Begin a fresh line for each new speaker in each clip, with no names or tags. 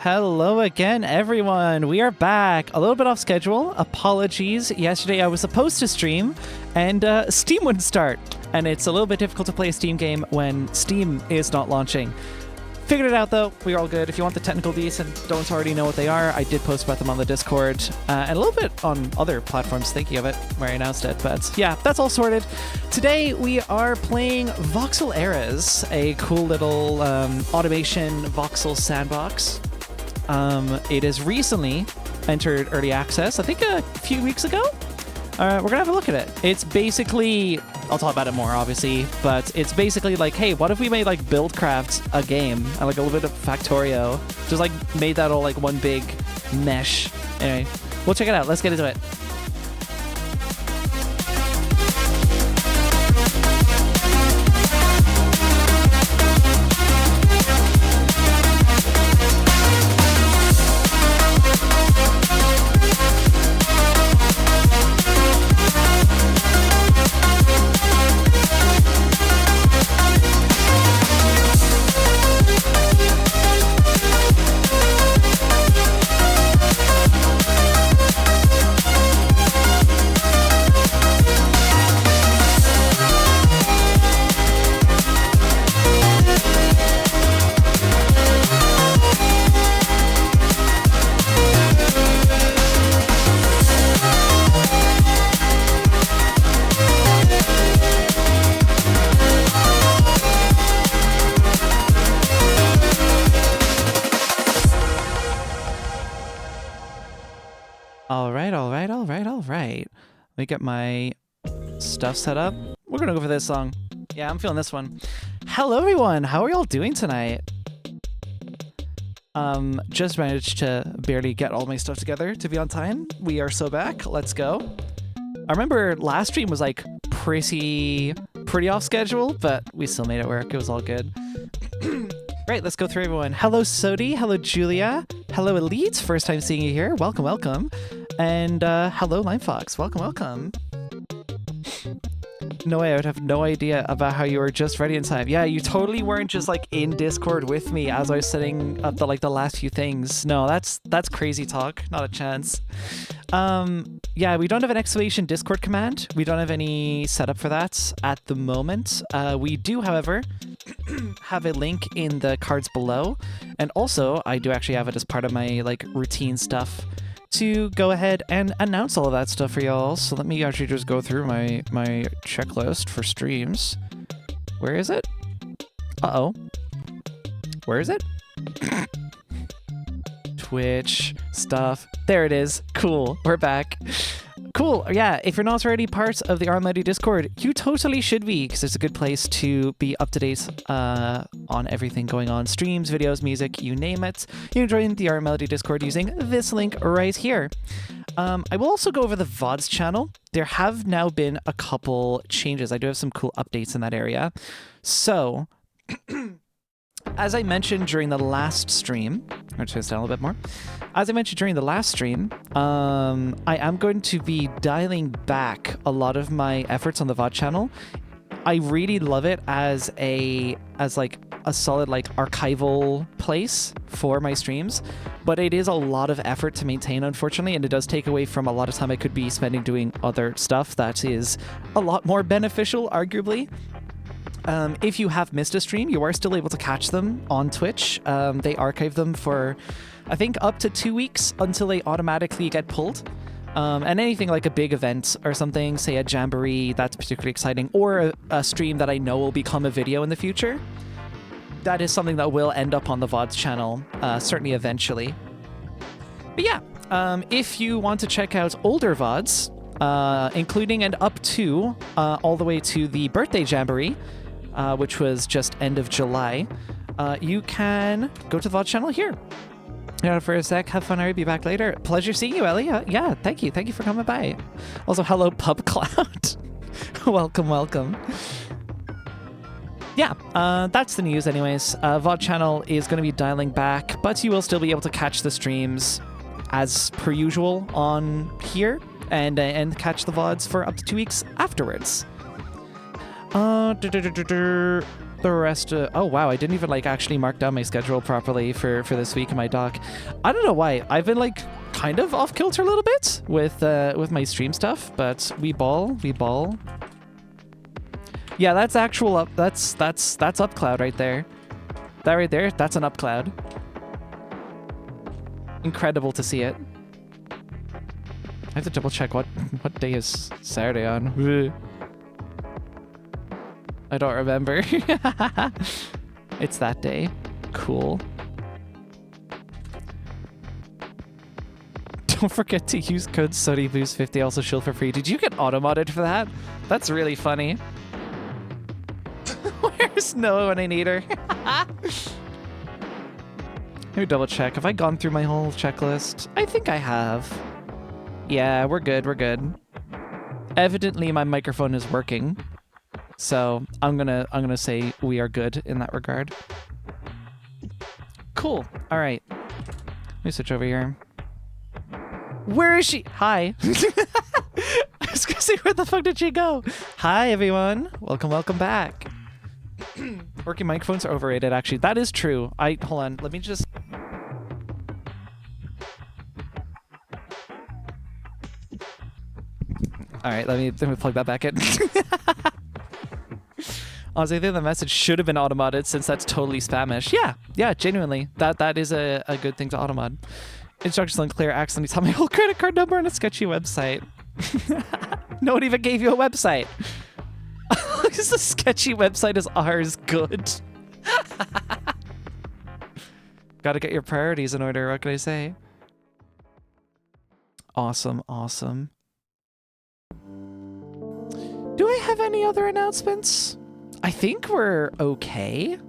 Hello again, everyone. We are back. A little bit off schedule. Apologies. Yesterday I was supposed to stream and Steam wouldn't start. And it's a little bit difficult to play a Steam game when Steam is not launching. Figured it out though. We're all good. If you want the technical deets and don't already know what they are, I did post about them on the Discord and a little bit on other platforms, thinking of it, where I announced it. But yeah, that's all sorted. Today we are playing Voxel Eras, a cool little automation voxel sandbox. It has recently entered early access, I think a few weeks ago. We're gonna have a look at it. It's basically, I'll talk about it more obviously, but it's basically like, hey, what if we made like Buildcraft a game and like a little bit of Factorio, just like made that all like one big mesh. Anyway, we'll check it out. Let's get into it. All right. Let me get my stuff set up. We're gonna go for this song. Yeah, I'm feeling this one. Hello, everyone. How are y'all doing tonight? Just managed to barely get all my stuff together to be on time. We are so back. Let's go. I remember last stream was like pretty off schedule, but we still made it work. It was all good. Right, let's go through everyone. Hello, Sodi. Hello, Julia. Hello, Elite. First time seeing you here. Welcome, welcome. And hello, Limefox. Welcome, welcome. No way, I would have no idea about how you were just ready in time. Yeah, you totally weren't just like in Discord with me as I was setting up the last few things. No, that's crazy talk. Not a chance. Yeah, we don't have an exclamation Discord command. We don't have any setup for that at the moment. We do, however, have a link in the cards below. And also, I do actually have it as part of my like routine stuff to go ahead and announce all of that stuff for y'all. So let me actually just go through my checklist for streams. Where is it? Uh-oh. Where is it? Twitch stuff. There it is. Cool. We're back. Cool. Yeah, if you're not already part of the Melody Discord, you totally should be, because it's a good place to be up to date on everything going on. Streams, videos, music, you name it. You can join the Melody Discord using this link right here. I will also go over the VODs channel. There have now been a couple changes. I do have some cool updates in that area. So, as I mentioned during the last stream, I'll turn this down a little bit more. As I mentioned during the last stream, I am going to be dialing back a lot of my efforts on the VOD channel. I really love it as like a solid like archival place for my streams, but it is a lot of effort to maintain, unfortunately, and it does take away from a lot of time I could be spending doing other stuff that is a lot more beneficial, arguably. If you have missed a stream, you are still able to catch them on Twitch. They archive them for, I think, up to 2 weeks until they automatically get pulled. And anything like a big event or something, say a jamboree that's particularly exciting, or a stream that I know will become a video in the future, that is something that will end up on the VODs channel, certainly eventually. But yeah, if you want to check out older VODs, including and up to all the way to the birthday jamboree, which was just end of July, you can go to the VOD channel here. For a sec, have fun, I'll be back later. Pleasure seeing you, Ellie. Yeah, thank you for coming by. Also, hello, PubCloud. Welcome, welcome. Yeah, that's the news anyways. VOD channel is going to be dialing back, but you will still be able to catch the streams as per usual on here and catch the VODs for up to 2 weeks afterwards. The rest oh wow, I didn't even like actually mark down my schedule properly for this week in my doc. I don't know why. I've been like kind of off kilter a little bit with my stream stuff, but we ball. Yeah, that's actual up. That's up cloud right there. That right there, that's an up cloud. Incredible to see it. I have to double check what day is Saturday on. I don't remember. It's that day. Cool. Don't forget to use code SONYBOOST50, also shield for free. Did you get auto-modded for that? That's really funny. Where's Noah when I need her? Let me double check. Have I gone through my whole checklist? I think I have. Yeah, we're good. Evidently my microphone is working. So I'm gonna say we are good in that regard. Cool. All right. Let me switch over here. Where is she? Hi. I was gonna say, where the fuck did she go? Hi everyone. Welcome back. Working microphones are overrated. Actually, that is true. Hold on. Let me just. All right. Let me plug that back in. Honestly, I think the message should have been automoded since that's totally spamish. Yeah, genuinely. That is a good thing to automod. Instructions unclear, accidentally tell my whole credit card number on a sketchy website. No one even gave you a website. Because the sketchy website is ours. Good. Gotta get your priorities in order, what can I say? Awesome. Do I have any other announcements? I think we're okay.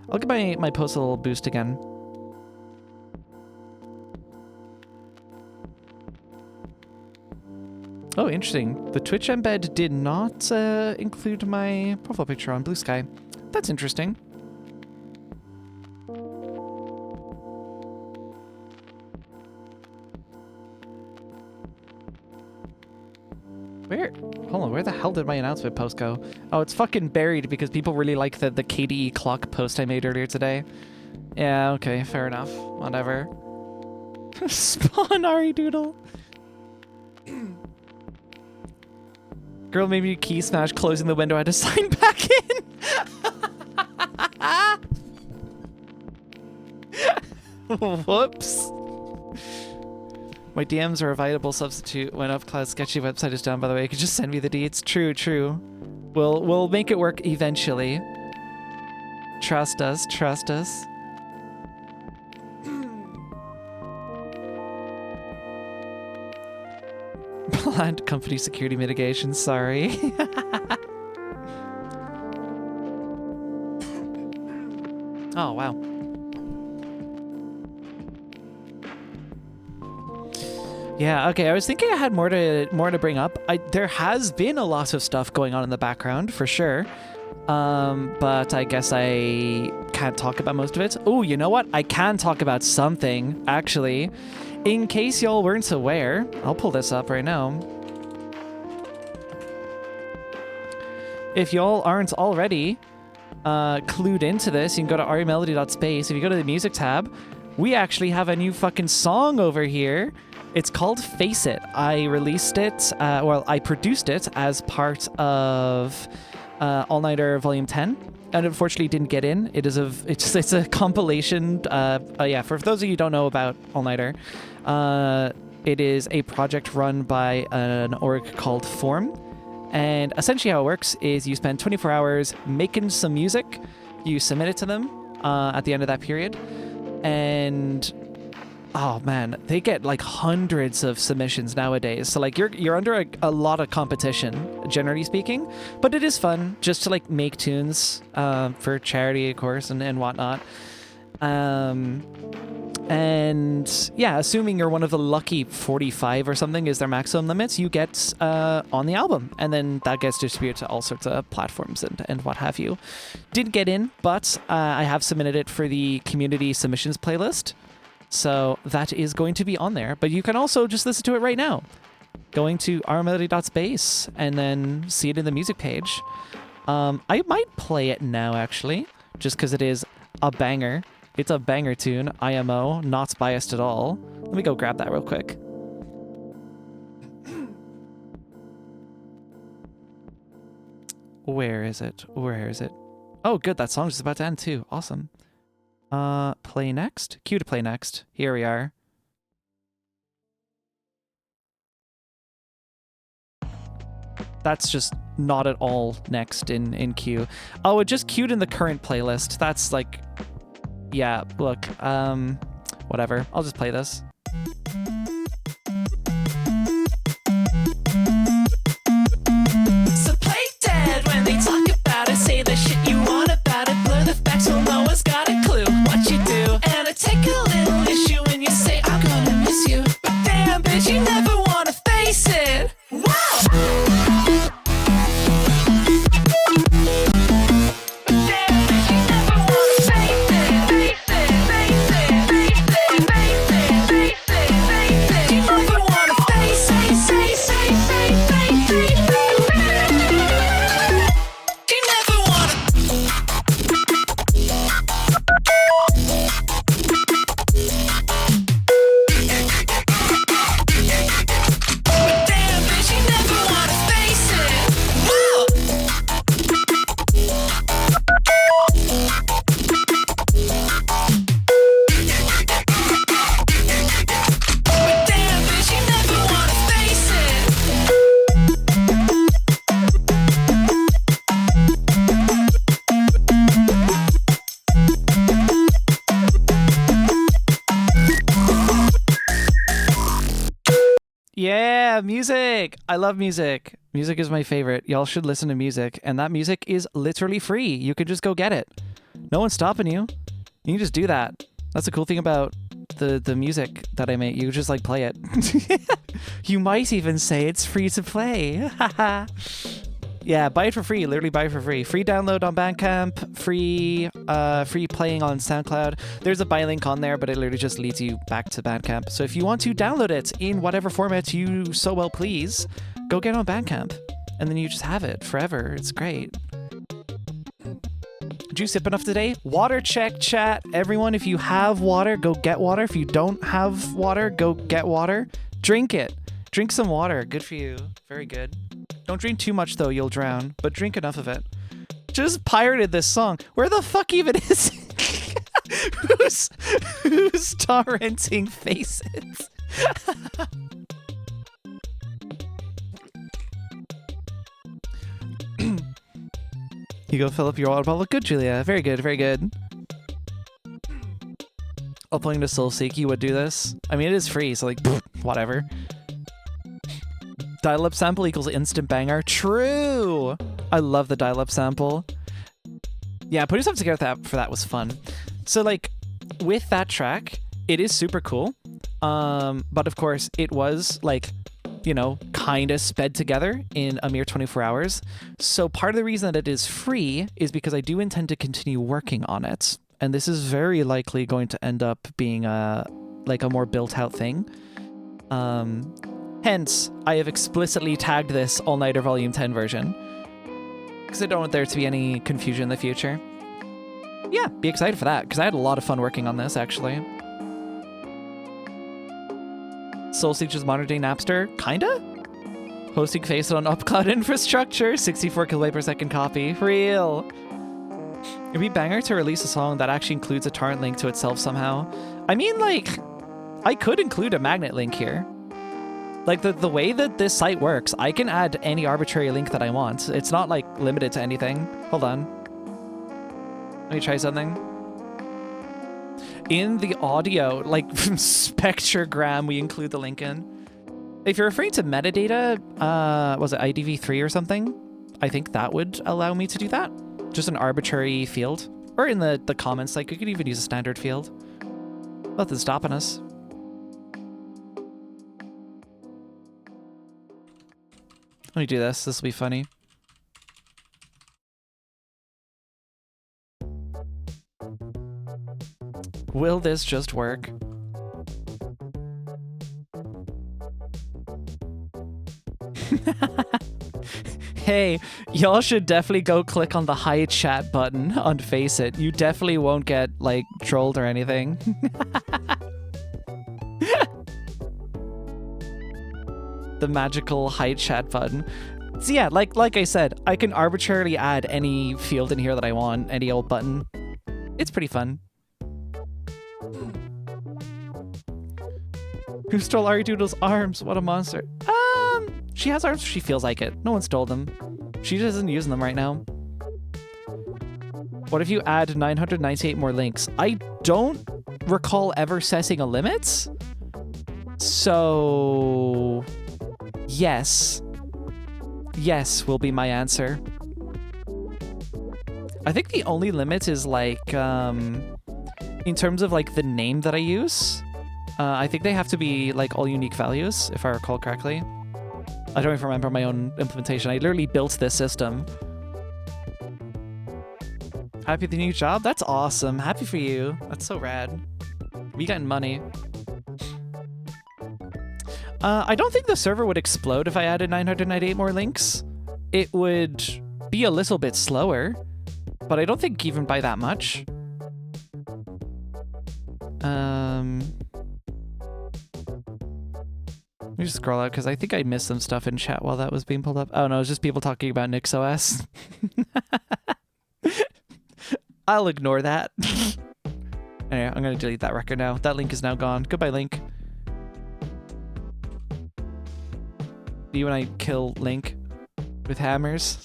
I'll give my post a little boost again. Oh, interesting. The Twitch embed did not include my profile picture on Blue Sky. That's interesting. Where the hell did my announcement post go? Oh, it's fucking buried because people really like the KDE clock post I made earlier today. Yeah, okay, fair enough. Whatever. Spawn Ari Doodle. Girl made me key smash, closing the window, I had to sign back in. Whoops. My DMs are a viable substitute when UpCloud's sketchy website is down, by the way. You can just send me the deeds. True. We'll make it work eventually. Trust us. Planned company security mitigation, sorry. Oh, wow. Yeah, okay, I was thinking I had more to bring up. There has been a lot of stuff going on in the background, for sure. But I guess I can't talk about most of it. Oh, you know what? I can talk about something, actually. In case y'all weren't aware, I'll pull this up right now. If y'all aren't already clued into this, you can go to remelody.space. If you go to the music tab, we actually have a new fucking song over here. It's called Face It. I released it, I produced it as part of All Nighter Volume 10, and unfortunately didn't get in. It's a compilation. Yeah, for those of you who don't know about All Nighter, it is a project run by an org called Form, and essentially how it works is you spend 24 hours making some music, you submit it to them at the end of that period, and oh man, they get like hundreds of submissions nowadays. So like you're under a lot of competition, generally speaking, but it is fun just to like make tunes for charity, of course, and whatnot. And yeah, assuming you're one of the lucky 45 or something is their maximum limits, you get on the album, and then that gets distributed to all sorts of platforms and what have you. Didn't get in, but I have submitted it for the community submissions playlist. So that is going to be on there, but you can also just listen to it right now. going to rmelody.space and then see it in the music page. I might play it now, actually, just because it is a banger. It's a banger tune, IMO, not biased at all. Let me go grab that real quick. Where is it? Where is it? Oh, good. That song's just about to end too. Awesome. Play next. Cue to play next. Here we are. That's just not at all next in queue. Oh, it just queued in the current playlist. That's like, yeah, look, whatever. I'll just play this. So play dead when they talk about it. Say the shit you want about it. Blur the facts so no one's got a clue what you do. And I take a little issue when you say I'm gonna miss you. But damn, bitch, you never wanna face it. Wow! Yeah, music! I love music. Music is my favorite. Y'all should listen to music. And that music is literally free. You could just go get it. No one's stopping you. You can just do that. That's the cool thing about the music that I make. You just like play it. You might even say it's free to play. Yeah, buy it for free. Literally buy it for free. Free download on Bandcamp. Free playing on SoundCloud. There's a buy link on there, but it literally just leads you back to Bandcamp. So if you want to download it in whatever format you so well please, go get it on Bandcamp. And then you just have it forever. It's great. Did you sip enough today? Water check, chat. Everyone, if you have water, go get water. If you don't have water, go get water. Drink it. Drink some water. Good for you. Very good. Don't drink too much, though. You'll drown. But drink enough of it. Just pirated this song. Where the fuck even is it? Who's torrenting Faces? You go fill up your water bottle. Good, Julia. Very good. Very good. Uploading to SoulSeek, you would do this. I mean, it is free, so like, whatever. Dial-up sample equals instant banger. True! I love the dial-up sample. Yeah, putting stuff together for that was fun. So like, with that track, it is super cool. But of course, it was like, you know, kind of sped together in a mere 24 hours. So part of the reason that it is free is because I do intend to continue working on it. And this is very likely going to end up being like a more built out thing. Hence, I have explicitly tagged this All Nighter Volume 10 version. Because I don't want there to be any confusion in the future. Yeah, be excited for that, because I had a lot of fun working on this, actually. SoulSeek is modern day Napster? Kinda? Hosting faced on upcloud infrastructure, 64 kilobyte per second copy. Real. It'd be banger to release a song that actually includes a torrent link to itself somehow. I mean, like, I could include a magnet link here. Like, the way that this site works, I can add any arbitrary link that I want. It's not, like, limited to anything. Hold on. Let me try something. In the audio, like, spectrogram, we include the link in. If you're referring to metadata, was it IDV3 or something? I think that would allow me to do that. Just an arbitrary field. Or in the comments, like, you could even use a standard field. Nothing's stopping us. Let me do this. This will be funny. Will this just work? Hey, y'all should definitely go click on the hi chat button on Face It. You definitely won't get, like, trolled or anything. The magical hi chat button. So yeah, like I said, I can arbitrarily add any field in here that I want, any old button. It's pretty fun. Who stole Aridoodle's arms? What a monster. She has arms, she feels like it. No one stole them. She just isn't using them right now. What if you add 998 more links? I don't recall ever setting a limit. So yes. Yes will be my answer. I think the only limit is like, in terms of like the name that I use, I think they have to be like all unique values, if I recall correctly. I don't even remember my own implementation. I literally built this system. Happy with the new job? That's awesome. Happy for you. That's so rad. We getting money. I don't think the server would explode if I added 998 more links. It would be a little bit slower, but I don't think even by that much. Let me just scroll out because I think I missed some stuff in chat while that was being pulled up. Oh no, it's just people talking about NixOS. I'll ignore that. Anyway, I'm going to delete that record now. That link is now gone. Goodbye, link. You and I kill Link with hammers.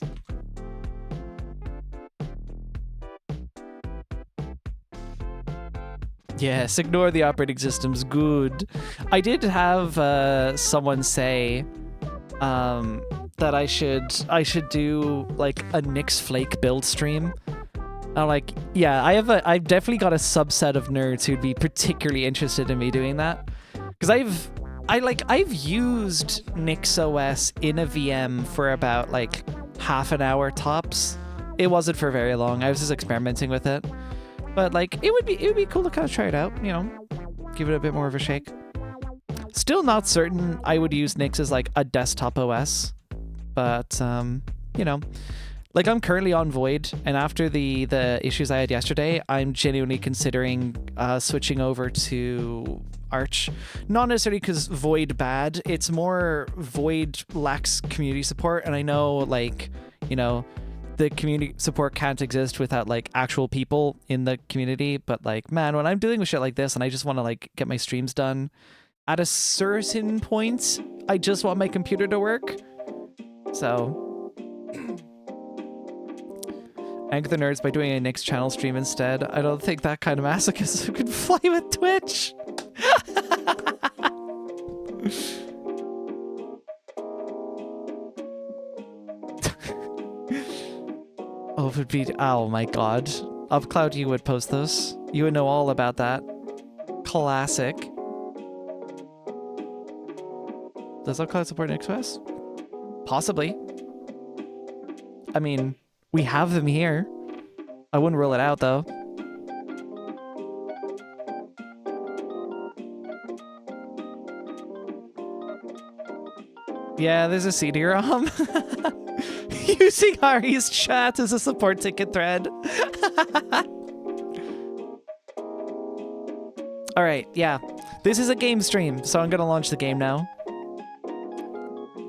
Yes, ignore the operating systems. Good. I did have someone say that I should do like a Nix Flake build stream. I'm like, yeah, I've definitely got a subset of nerds who'd be particularly interested in me doing that, because I've used NixOS in a VM for about like half an hour tops. It wasn't for very long. I was just experimenting with it. But like it would be cool to kind of try it out, you know, give it a bit more of a shake. Still not certain I would use Nix as like a desktop OS, but you know, like I'm currently on Void, and after the issues I had yesterday, I'm genuinely considering switching over to Arch. Not necessarily because Void bad, it's more Void lacks community support, and I know, like, you know, the community support can't exist without like actual people in the community, but like, man, when I'm dealing with shit like this and I just want to like get my streams done, at a certain point I just want my computer to work. So anchor the nerds by doing a Nix channel stream instead. I don't think that kind of masochism could fly with Twitch. Oh, it would be, oh my god. Upcloud, you would post those. You would know all about that. Classic. Does Upcloud support NixOS? Possibly. I mean, we have them here. I wouldn't rule it out, though. Yeah, there's a CD-ROM. Using Ari's chat as a support ticket thread. Alright, yeah. This is a game stream, so I'm gonna launch the game now.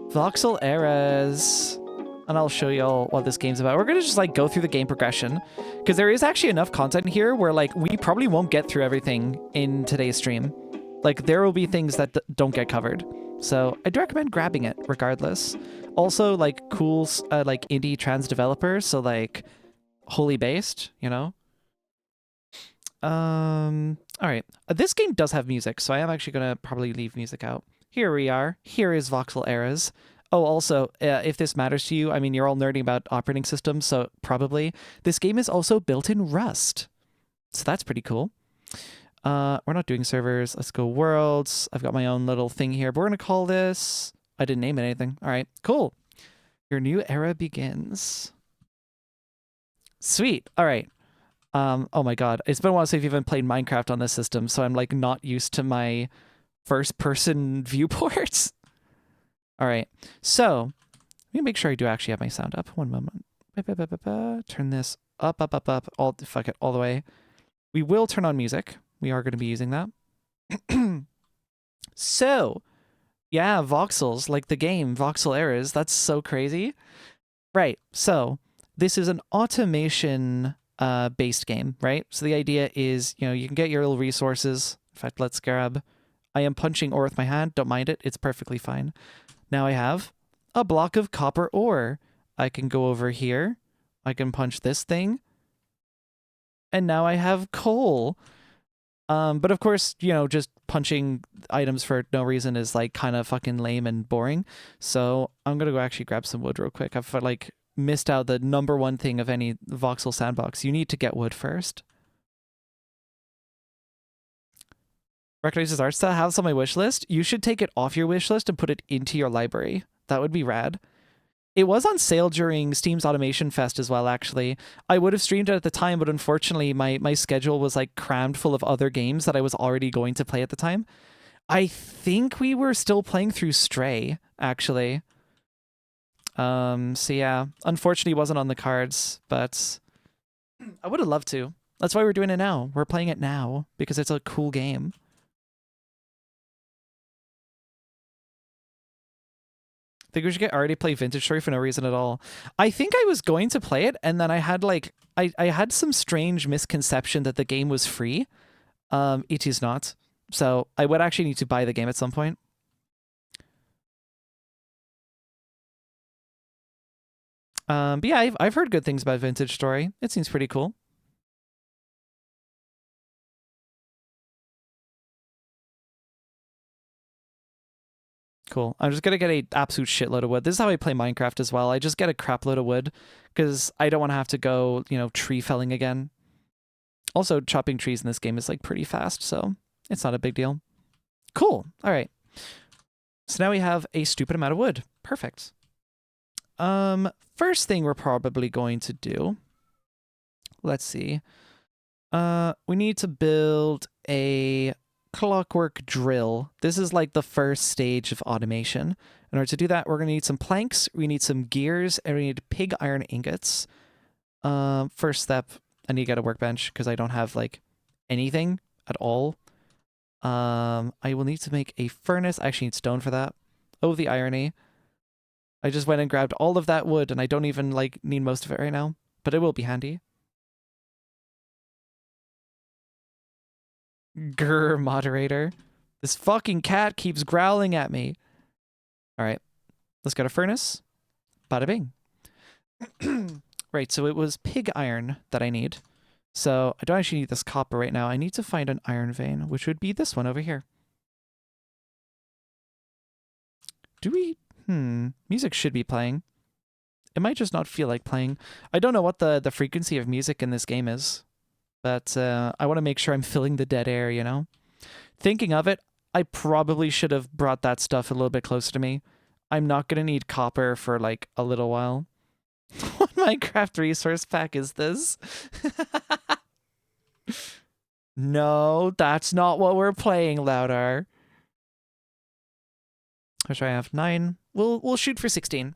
Voxel Eras. And I'll show y'all what this game's about. We're gonna just like go through the game progression, because there is actually enough content here where like we probably won't get through everything in today's stream. Like there will be things that don't get covered. So I'd recommend grabbing it regardless. Also, like cool, like indie trans developers, so like wholly based, you know. All right. This game does have music, so I am actually gonna probably leave music out. Here we are. Here is Voxel Eras. Oh, also, if this matters to you, I mean, you're all nerding about operating systems, so probably this game is also built in Rust, so that's pretty cool. We're not doing servers. Let's go worlds. I've got my own little thing here, but we're gonna call this, I didn't name it anything. All right, cool. Your new era begins. Sweet. All right. Oh my god, it's been a while since I've even played Minecraft on this system, so I'm like not used to my first person viewports. All right, so Let me make sure I do actually have my sound up. One moment. Turn this up, up, up, up. Fuck it, all the way. We will turn on music. We are going to be using that. So, yeah, voxels, like the game, Voxel Eras. That's so crazy. Right, so this is an automation based game, right? So the idea is, you can get your little resources. In fact, let's grab... I am punching ore with my hand. Don't mind it. It's perfectly fine. Now I have a block of copper ore. I can go over here. I can punch this thing. And now I have coal. But of course, just punching items for no reason is like kind of fucking lame and boring. So I'm going to go actually grab some wood real quick. I've like missed out the number one thing of any voxel sandbox. You need to get wood first. Recognizes art style have on my wish list. You should take it off your wish list and put it into your library. That would be rad. It was on sale during Steam's Automation Fest as well, actually. I would have streamed it at the time, but unfortunately my schedule was like crammed full of other games that I was already going to play at the time. I think we were still playing through Stray, actually. So yeah, unfortunately it wasn't on the cards, but I would have loved to. That's why we're doing it now. We're playing it now because it's a cool game. I think we should already play Vintage Story for no reason at all. I think I was going to play it, and then I had like I had some strange misconception that the game was free. It is not. So I would actually need to buy the game at some point. But yeah, I've heard good things about Vintage Story. It seems pretty cool. Cool. I'm just going to get an absolute shitload of wood. This is how I play Minecraft as well. I just get a crap load of wood because I don't want to have to go, tree felling again. Also, chopping trees in this game is like pretty fast, so it's not a big deal. Cool. All right. So now we have a stupid amount of wood. Perfect. First thing we're probably going to do, let's see. We need to build a clockwork drill. This is like the first stage of automation. In order to do that, we're going to need some planks, we need some gears, and we need pig iron ingots. First step, I need to get a workbench because I don't have like anything at all. I will need to make a furnace. I actually need stone for that. Oh, the irony. I just went and grabbed all of that wood and I don't even like need most of it right now, but it will be handy. Grr, moderator. This fucking cat keeps growling at me. All right, let's get a furnace. Bada bing. Right, so it was pig iron that I need. So I don't actually need this copper right now. I need to find an iron vein, which would be this one over here. Do we? Music should be playing. It might just not feel like playing. I don't know what the frequency of music in this game is. But I want to make sure I'm filling the dead air, Thinking of it, I probably should have brought that stuff a little bit closer to me. I'm not going to need copper for like a little while. What Minecraft resource pack is this? No, that's not what we're playing, Loudar. How should I have? 9. We'll shoot for 16.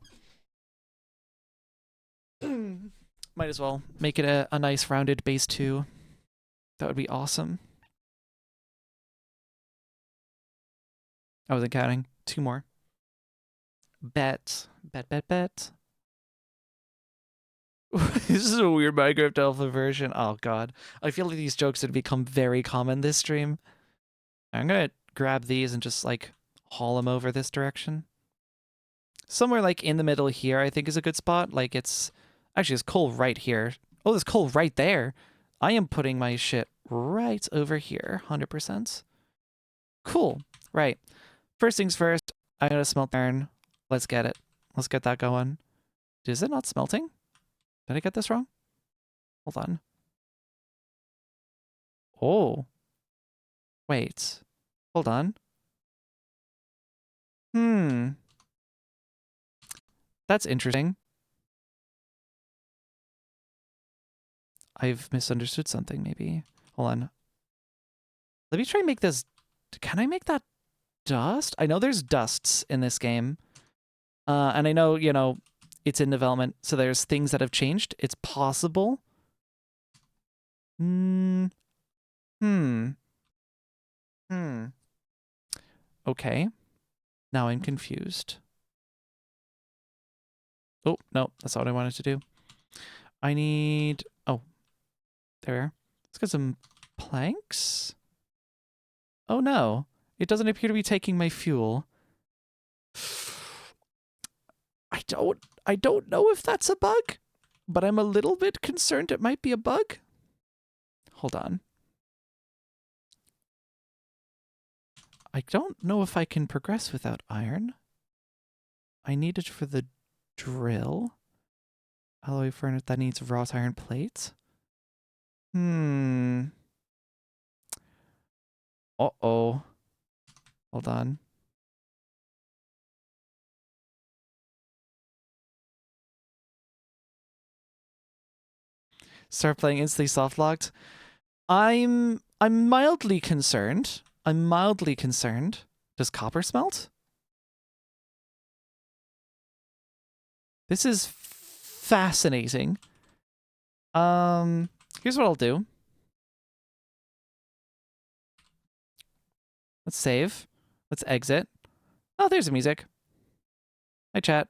Might as well make it a nice rounded base 2. That would be awesome. I wasn't counting. 2 more. Bet. This is a weird Minecraft alpha version. Oh god. I feel like these jokes have become very common this stream. I'm gonna grab these and just like haul them over this direction. Somewhere like in the middle here I think is a good spot. Like it's... Actually, there's coal right here. Oh, there's coal right there. I am putting my shit right over here. 100%. Cool. Right. First things first, I'm going to smelt iron. Let's get it. Let's get that going. Is it not smelting? Did I get this wrong? Hold on. Oh. Wait. Hold on. That's interesting. I've misunderstood something, maybe. Hold on. Let me try and make this... Can I make that dust? I know there's dusts in this game. And I know, it's in development, so there's things that have changed. It's possible. Hmm. Okay. Now I'm confused. Oh, no, that's not what I wanted to do. I need... Oh, there we are. Let's get some planks. Oh, no. It doesn't appear to be taking my fuel. I don't know if that's a bug, but I'm a little bit concerned it might be a bug. Hold on. I don't know if I can progress without iron. I need it for the drill. Alloy furnace that needs wrought iron plates. Uh-oh. Hold on. Start playing instantly soft locked. I'm mildly concerned. I'm mildly concerned. Does copper smelt? This is fascinating. Here's what I'll do. Let's save. Let's exit. Oh, there's the music. Hi, chat.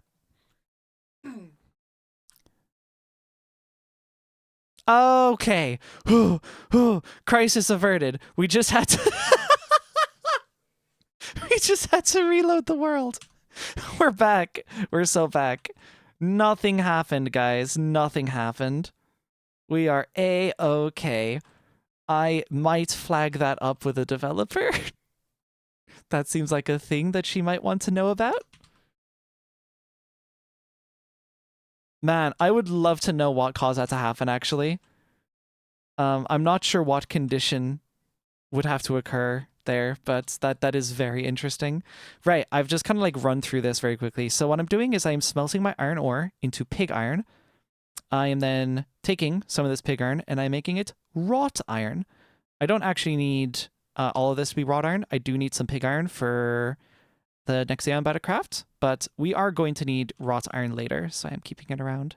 Okay. Crisis averted. We just had to... we just had to reload the world. We're back. We're so back. Nothing happened, guys. Nothing happened. We are A-okay. I might flag that up with a developer. That seems like a thing that she might want to know about. Man, I would love to know what caused that to happen, actually. I'm not sure what condition would have to occur there, but that is very interesting. Right, I've just kind of like run through this very quickly. So what I'm doing is I'm smelting my iron ore into pig iron. I am then taking some of this pig iron and I'm making it wrought iron. I don't actually need all of this to be wrought iron. I do need some pig iron for the next day I'm about to craft, but we are going to need wrought iron later, so I'm keeping it around.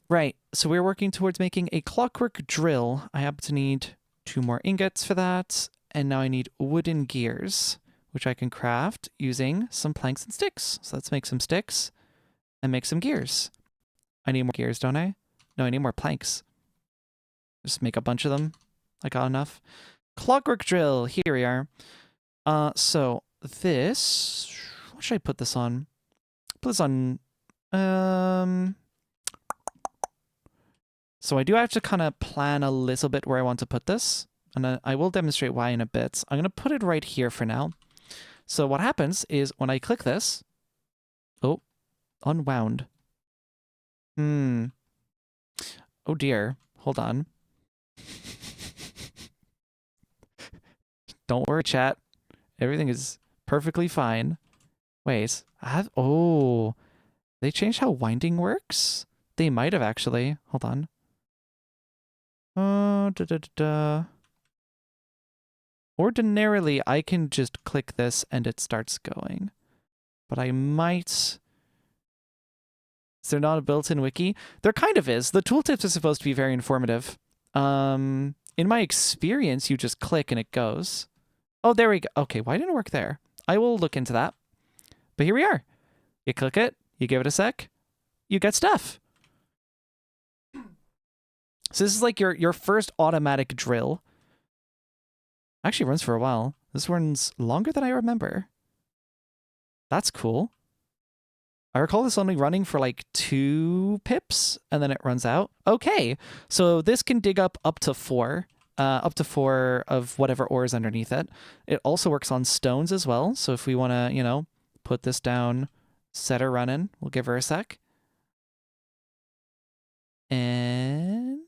Right, so we're working towards making a clockwork drill. I happen to need 2 more ingots for that, and now I need wooden gears, which I can craft using some planks and sticks. So let's make some sticks and make some gears. I need more gears, don't I? No, I need more planks. Just make a bunch of them. I got enough. Clockwork drill, here we are. So this, what should I put this on? Put this on, so I do have to kind of plan a little bit where I want to put this, and I will demonstrate why in a bit. I'm going to put it right here for now. So what happens is when I click this, oh, unwound. Oh dear, hold on. Don't worry, chat. Everything is perfectly fine. Wait, oh, they changed how winding works? They might have actually. Hold on. Ordinarily, I can just click this and it starts going. But I might... Is there not a built-in wiki? There kind of is. The tooltips are supposed to be very informative. In my experience, you just click and it goes. Oh, there we go. Okay, why didn't it work there? I will look into that. But here we are. You click it, you give it a sec, you get stuff. So this is like your first automatic drill. Actually runs for a while. This runs longer than I remember. That's cool. I recall this only running for like 2 pips and then it runs out. Okay, so this can dig up to 4. Up to 4 of whatever ore is underneath it. It also works on stones as well. So if we want to, you know, put this down, set her running, we'll give her a sec. And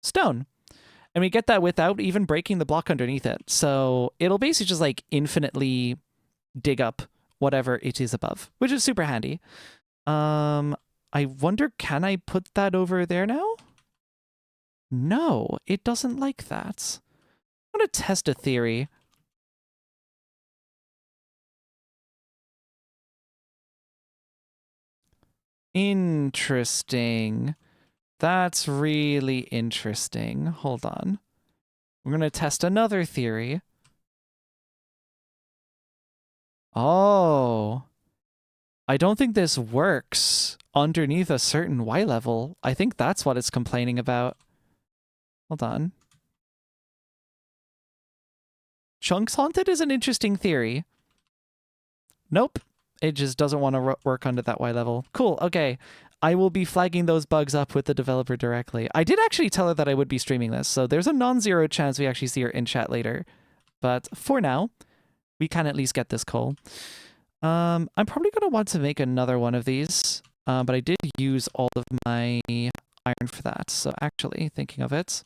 stone. And we get that without even breaking the block underneath it. So it'll basically just like infinitely dig up whatever it is above, which is super handy. I wonder, can I put that over there now? No, it doesn't like that. I'm going to test a theory. Interesting. That's really interesting. Hold on. We're going to test another theory. Oh. I don't think this works underneath a certain Y level. I think that's what it's complaining about. Hold on. Chunks Haunted is an interesting theory. Nope. It just doesn't want to work under that Y level. Cool. Okay. I will be flagging those bugs up with the developer directly. I did actually tell her that I would be streaming this, so there's a non-zero chance we actually see her in chat later. But for now, we can at least get this coal. I'm probably going to want to make another one of these, but I did use all of my iron for that. So actually, thinking of it,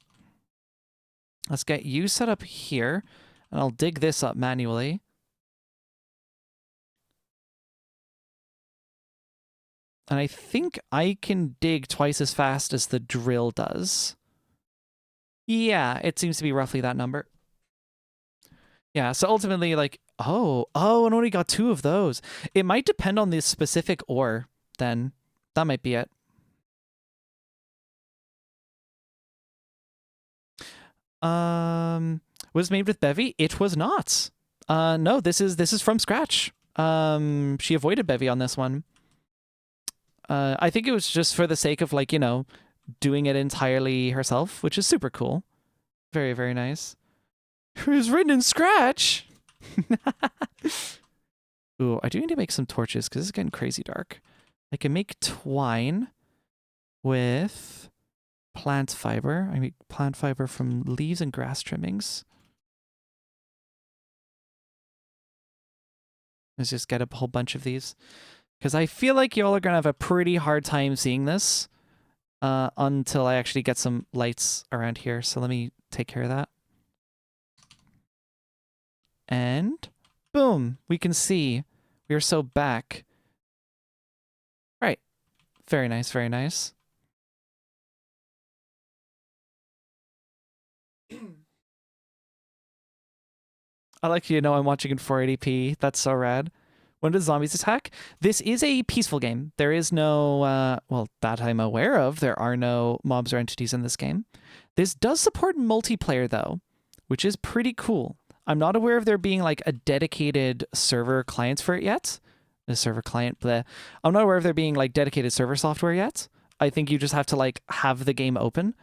let's get you set up here, and I'll dig this up manually. And I think I can dig twice as fast as the drill does. Yeah, it seems to be roughly that number. Yeah, so ultimately, like, oh, and only got 2 of those. It might depend on the specific ore, then. That might be it. Was made with Bevy? It was not. No, this is from scratch. She avoided Bevy on this one. I think it was just for the sake of, like, you know, doing it entirely herself, which is super cool. Very, very nice. It was written in scratch. Ooh, I do need to make some torches because it's getting crazy dark. I can make twine with plant fiber. I make plant fiber from leaves and grass trimmings. Let's just get a whole bunch of these. Because I feel like y'all are going to have a pretty hard time seeing this until I actually get some lights around here. So let me take care of that. And boom, we can see we are so back. Right. Very nice, very nice. I like you to know I'm watching in 480p. That's so rad. When does zombies attack? This is a peaceful game. There is no, well, that I'm aware of, there are no mobs or entities in this game. This does support multiplayer, though, which is pretty cool. I'm not aware of there being, like, a dedicated server clients for it yet. A server client, bleh. I'm not aware of there being, like, dedicated server software yet. I think you just have to, like, have the game open.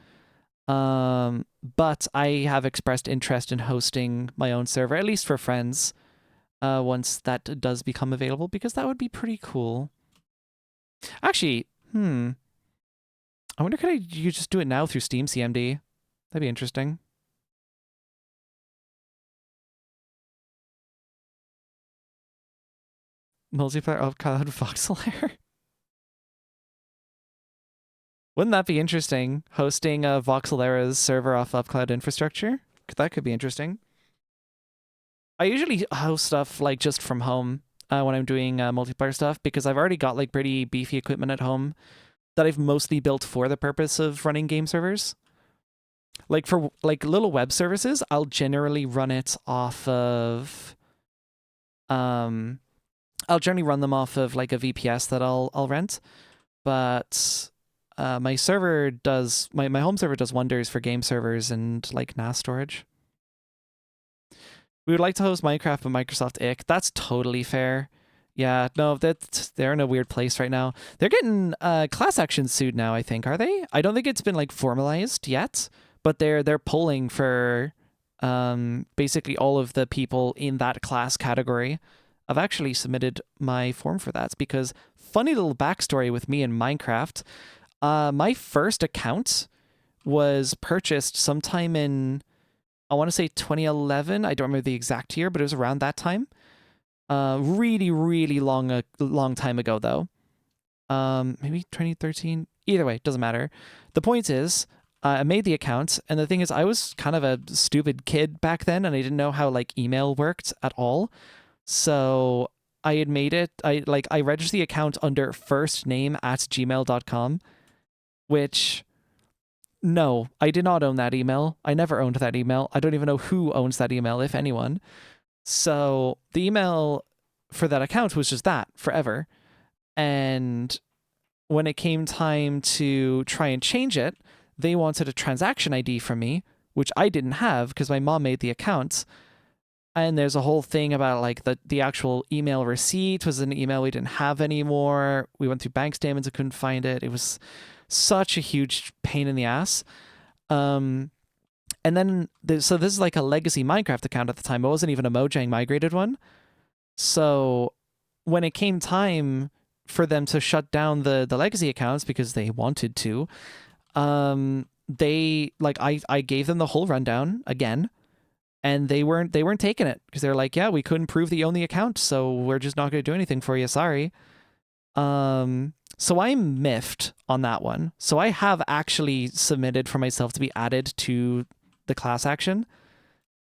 But I have expressed interest in hosting my own server, at least for friends. Once that does become available, because that would be pretty cool. Actually, I wonder could you just do it now through Steam CMD? That'd be interesting. Multiplayer of Cloud Voxel Eras. Wouldn't that be interesting? Hosting a Voxel Eras server off UpCloud infrastructure? That could be interesting. I usually host stuff like just from home when I'm doing multiplayer stuff because I've already got like pretty beefy equipment at home that I've mostly built for the purpose of running game servers. Like for like little web services, I'll generally run it off of I'll generally run them off of like a VPS that I'll rent. But my server does my home server does wonders for game servers and like NAS storage. We would like to host Minecraft but Microsoft ick. That's totally fair. Yeah, no, they're in a weird place right now. They're getting class action sued now, I think, are they? I don't think it's been like formalized yet, but they're polling for basically all of the people in that class category. I've actually submitted my form for that because funny little backstory with me in Minecraft. My first account was purchased sometime in, I want to say 2011. I don't remember the exact year, but it was around that time. Really, really long time ago, though. Maybe 2013. Either way, doesn't matter. The point is, I made the account, and the thing is, I was kind of a stupid kid back then, and I didn't know how like email worked at all. So I had made it. I registered the account under firstname@gmail.com, which. No, I did not own that email. I never owned that email. I don't even know who owns that email, if anyone. So the email for that account was just that forever. And when it came time to try and change it, they wanted a transaction ID from me, which I didn't have because my mom made the accounts. And there's a whole thing about like the actual email receipt was an email we didn't have anymore. We went through bank statements and couldn't find it. It was such a huge pain in the ass. And then, so this is like a legacy Minecraft account at the time. It wasn't even a Mojang migrated one. So when it came time for them to shut down the legacy accounts because they wanted to, they like I gave them the whole rundown again, and they weren't taking it because they're like, yeah, we couldn't prove that you own the account, so we're just not going to do anything for you. Sorry. So I'm miffed on that one. So I have actually submitted for myself to be added to the class action.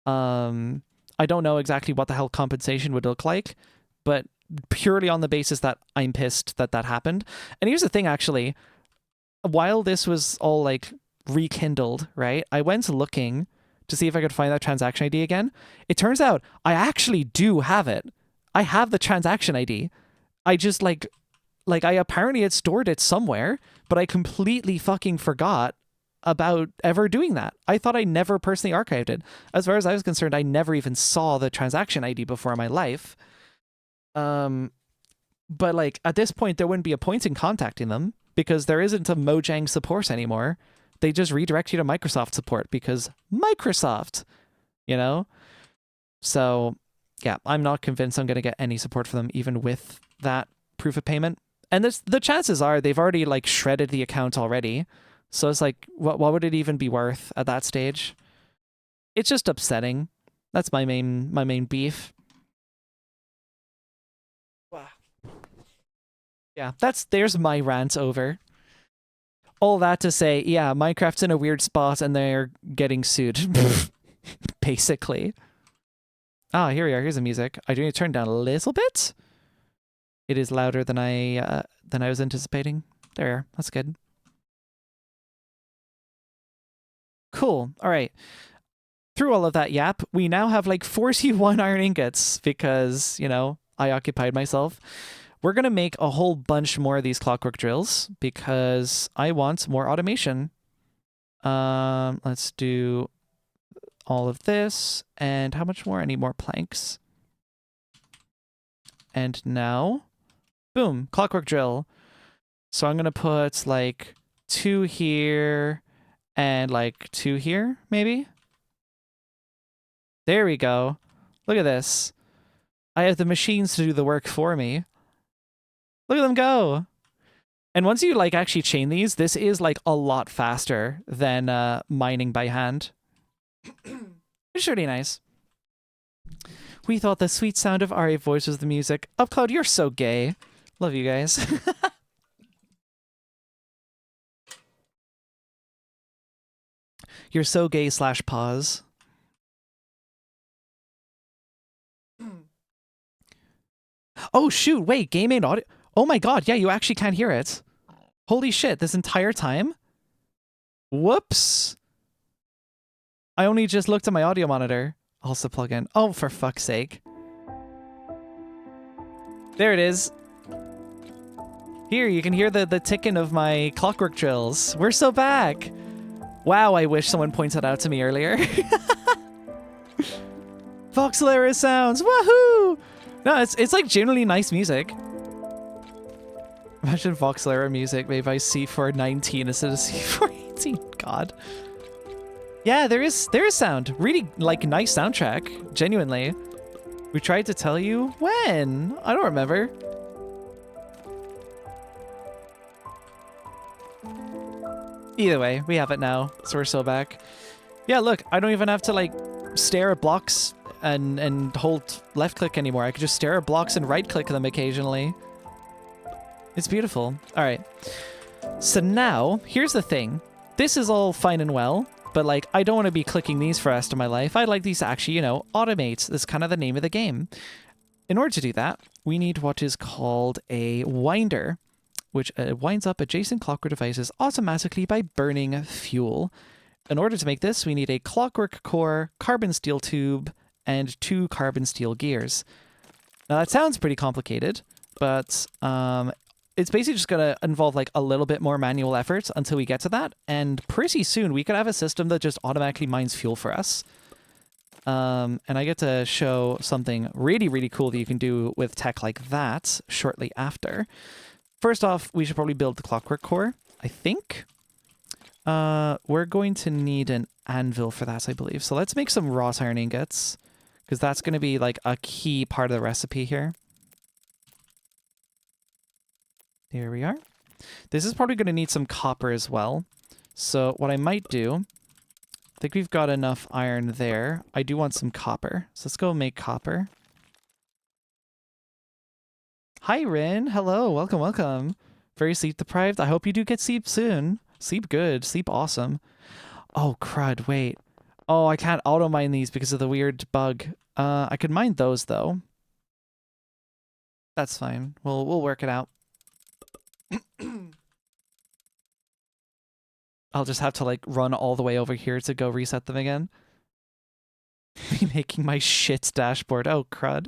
I don't know exactly what the hell compensation would look like, but purely on the basis that I'm pissed that that happened. And here's the thing, actually, while this was all like rekindled, right? I went looking to see if I could find that transaction ID again. It turns out I actually do have it. I have the transaction ID. I just like I apparently had stored it somewhere, but I completely fucking forgot about ever doing that. I thought I never personally archived it. As far as I was concerned, I never even saw the transaction ID before in my life. But like at this point, there wouldn't be a point in contacting them because there isn't a Mojang support anymore. They just redirect you to Microsoft support because Microsoft, you know? So yeah, I'm not convinced I'm going to get any support for them even with that proof of payment. And the chances are they've already like shredded the account already. So it's like, what would it even be worth at that stage? It's just upsetting. That's my main beef. Wow. Yeah, there's my rant over. All that to say, yeah, Minecraft's in a weird spot and they're getting sued. Basically. Ah, here we are. Here's the music. I do need to turn down a little bit. It is louder than I was anticipating. There we are. That's good. Cool. All right. Through all of that yap, we now have like 41 iron ingots because, you know, I occupied myself. We're going to make a whole bunch more of these clockwork drills because I want more automation. Let's do all of this. And how much more? I need more planks. And now, boom, clockwork drill. So I'm going to put like 2 here and like 2 here, maybe. There we go. Look at this. I have the machines to do the work for me. Look at them go. And once you like actually chain these, this is like a lot faster than mining by hand. It's really nice. We thought the sweet sound of Ari voice was the music. Upcloud, you're so gay. Love you guys. You're so gay / pause. Oh shoot, wait, game ain't audio. Oh my god, yeah, you actually can't hear it. Holy shit, this entire time? Whoops. I only just looked at my audio monitor. Also plug in. Oh, for fuck's sake. There it is. Here, you can hear the ticking of my clockwork drills. We're so back. Wow, I wish someone pointed that out to me earlier. Voxel Eras sounds. Woohoo! No, it's like genuinely nice music. Imagine Voxel Era music made by C419 instead of C418. God. Yeah, there is sound. Really like nice soundtrack. Genuinely. We tried to tell you when? I don't remember. Either way, we have it now, so we're so back. Yeah, look, I don't even have to like stare at blocks and hold left click anymore. I could just stare at blocks and right click them occasionally. It's beautiful. All right. So now, here's the thing. This is all fine and well, but like I don't want to be clicking these for the rest of my life. I'd like these to actually, you know, automate. That's kind of the name of the game. In order to do that, we need what is called a winder, which winds up adjacent clockwork devices automatically by burning fuel. In order to make this, we need a clockwork core, carbon steel tube, and 2 carbon steel gears. Now that sounds pretty complicated, but it's basically just going to involve like a little bit more manual effort until we get to that. And pretty soon we could have a system that just automatically mines fuel for us. And I get to show something really, really cool that you can do with tech like that shortly after. First off, we should probably build the clockwork core, I think. We're going to need an anvil for that, I believe. So let's make some wrought iron ingots, because that's going to be like a key part of the recipe here. Here we are. This is probably going to need some copper as well. So what I might do, I think we've got enough iron there. I do want some copper. So let's go make copper. Hi, Rin. Hello. Welcome, welcome. Very sleep deprived. I hope you do get sleep soon. Sleep good. Sleep awesome. Oh, crud. Wait. Oh, I can't auto-mine these because of the weird bug. I could mine those, though. That's fine. We'll work it out. I'll just have to like run all the way over here to go reset them again. Be making my shit dashboard. Oh, crud.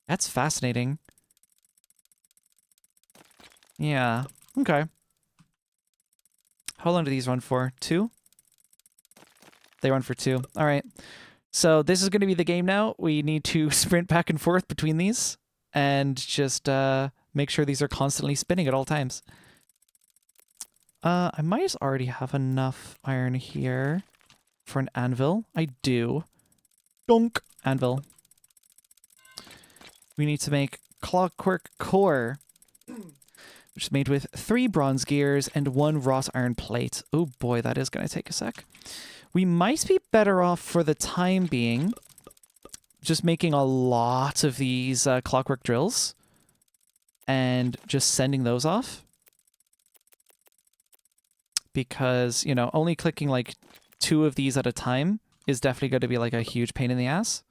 That's fascinating. Yeah. Okay. How long do these run for? 2? They run for 2. All right. So this is going to be the game now. We need to sprint back and forth between these and just make sure these are constantly spinning at all times. I might already have enough iron here for an anvil. I do. Donk! Anvil. We need to make clockwork core, which is made with 3 bronze gears and 1 wrought iron plate. Oh boy, that is going to take a sec. We might be better off for the time being just making a lot of these clockwork drills and just sending those off. Because, you know, only clicking like 2 of these at a time is definitely going to be like a huge pain in the ass.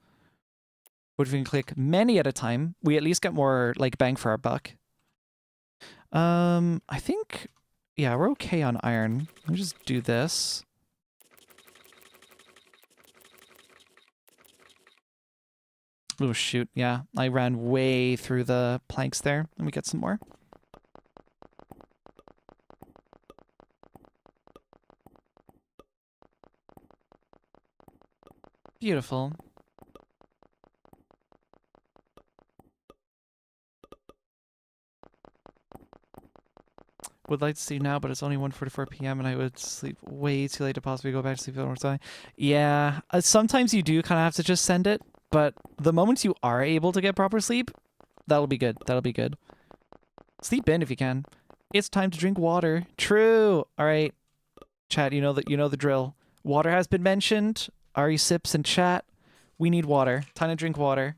But if we can click many at a time, we at least get more like bang for our buck. I think, yeah, we're okay on iron. Let me just do this. Oh, shoot. Yeah, I ran way through the planks there. Let me get some more. Beautiful. Would like to sleep now, but it's only 1:44 p.m. and I would sleep way too late to possibly go back to sleep one more time. Yeah, sometimes you do kind of have to just send it, but the moments you are able to get proper sleep, that'll be good. That'll be good. Sleep in if you can. It's time to drink water. True. All right, chat. You know the drill. Water has been mentioned. Ari sips in chat. We need water. Time to drink water.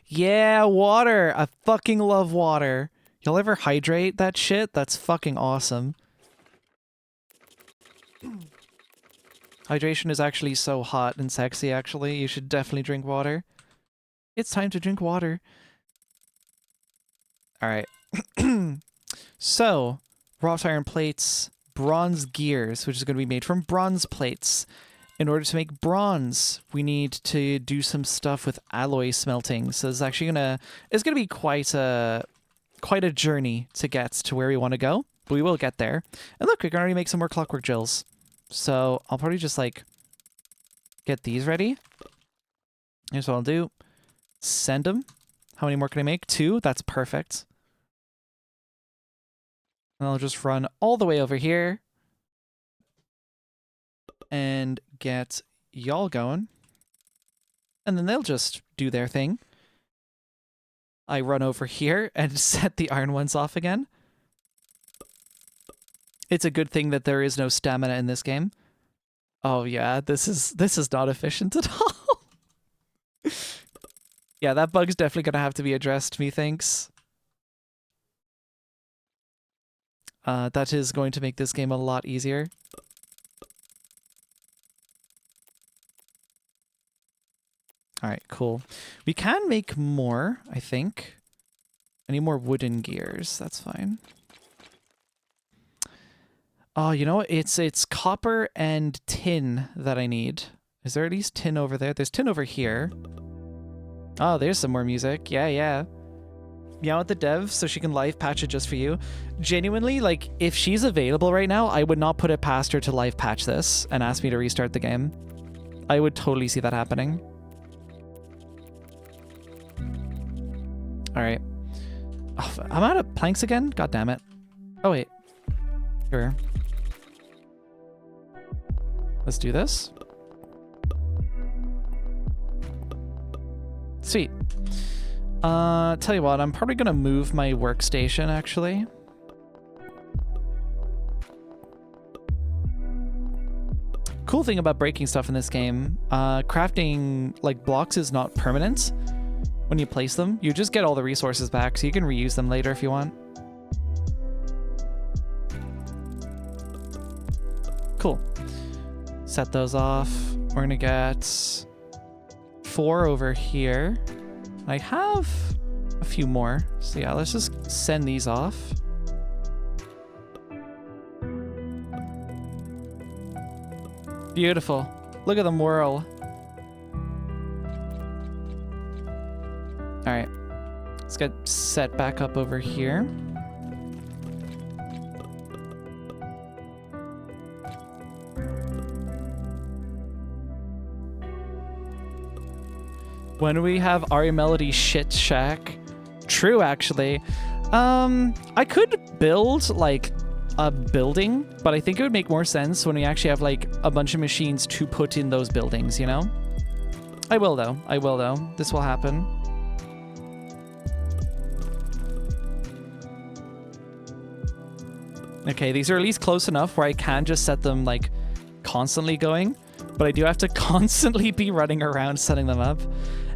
Yeah, water. I fucking love water. Y'all ever hydrate that shit? That's fucking awesome. Hydration is actually so hot and sexy, actually. You should definitely drink water. It's time to drink water. Alright. So, wrought iron plates, bronze gears, which is going to be made from bronze plates. In order to make bronze, we need to do some stuff with alloy smelting. So it's actually it's gonna be quite a journey to get to where we want to go, but we will get there. And look, we can already make some more clockwork drills. So I'll probably just like get these ready. Here's what I'll do. Send them. How many more can I make? 2? That's perfect. And I'll just run all the way over here and get y'all going. And then they'll just do their thing. I run over here and set the iron ones off again. It's a good thing that there is no stamina in this game. Oh yeah, this is not efficient at all. Yeah, that bug's definitely gonna have to be addressed, methinks. That is going to make this game a lot easier. Alright, cool. We can make more, I think. I need more wooden gears. That's fine. Oh, you know what? It's copper and tin that I need. Is there at least tin over there? There's tin over here. Oh, there's some more music. Yeah, yeah. Meow at the dev so she can live patch it just for you. Genuinely, like, if she's available right now, I would not put it past her to live patch this and ask me to restart the game. I would totally see that happening. All right. Oh, I'm out of planks again? God damn it. Oh, wait. Sure. Let's do this. Sweet. Tell you what, I'm probably gonna move my workstation, actually. Cool thing about breaking stuff in this game, crafting, like, blocks is not permanent when you place them. You just get all the resources back, so you can reuse them later if you want. Cool. Set those off. We're gonna get 4 over here. I have a few more. So yeah, let's just send these off. Beautiful. Look at them whirl. All right. Let's get set back up over here. When we have Ari Melody Shit Shack. True, actually. I could build, like, a building, but I think it would make more sense when we actually have, like, a bunch of machines to put in those buildings, you know? I will, though. I will, though. This will happen. Okay, these are at least close enough where I can just set them, like, constantly going, but I do have to constantly be running around setting them up.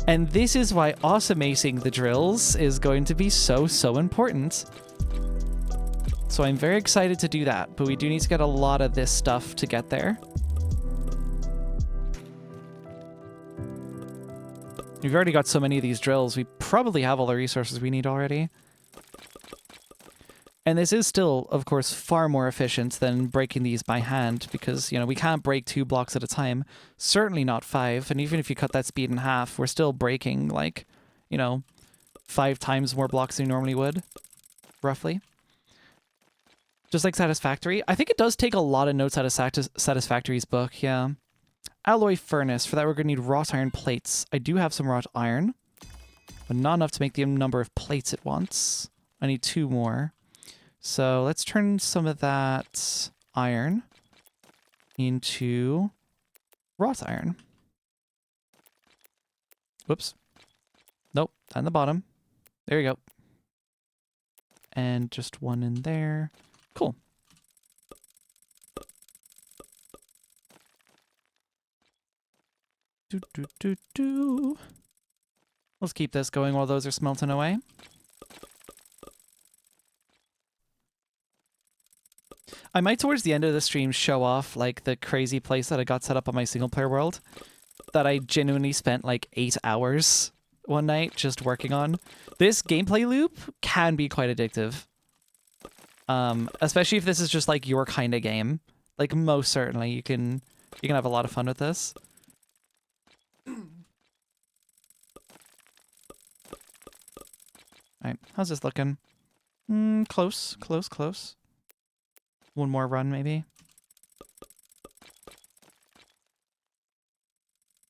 And this is why automating the drills is going to be so, so important. So I'm very excited to do that, but we do need to get a lot of this stuff to get there. We've already got so many of these drills, we probably have all the resources we need already. And this is still, of course, far more efficient than breaking these by hand because, you know, we can't break 2 blocks at a time. Certainly not 5. And even if you cut that speed in half, we're still breaking, like, you know, 5 times more blocks than you normally would, roughly. Just like Satisfactory. I think it does take a lot of notes out of Satisfactory's book, yeah. Alloy furnace. For that, we're going to need wrought iron plates. I do have some wrought iron, but not enough to make the number of plates it wants. I need 2 more. So let's turn some of that iron into wrought iron. Whoops. Nope, on the bottom. There you go. And just 1 in there. Cool. Let's keep this going while those are smelting away. I might, towards the end of the stream, show off, like, the crazy place that I got set up on my single-player world that I genuinely spent, like, 8 hours one night just working on. This gameplay loop can be quite addictive. Especially if this is just, like, your kind of game. Like, most certainly, you can have a lot of fun with this. Alright, how's this looking? Close, close, close. 1 more run, maybe.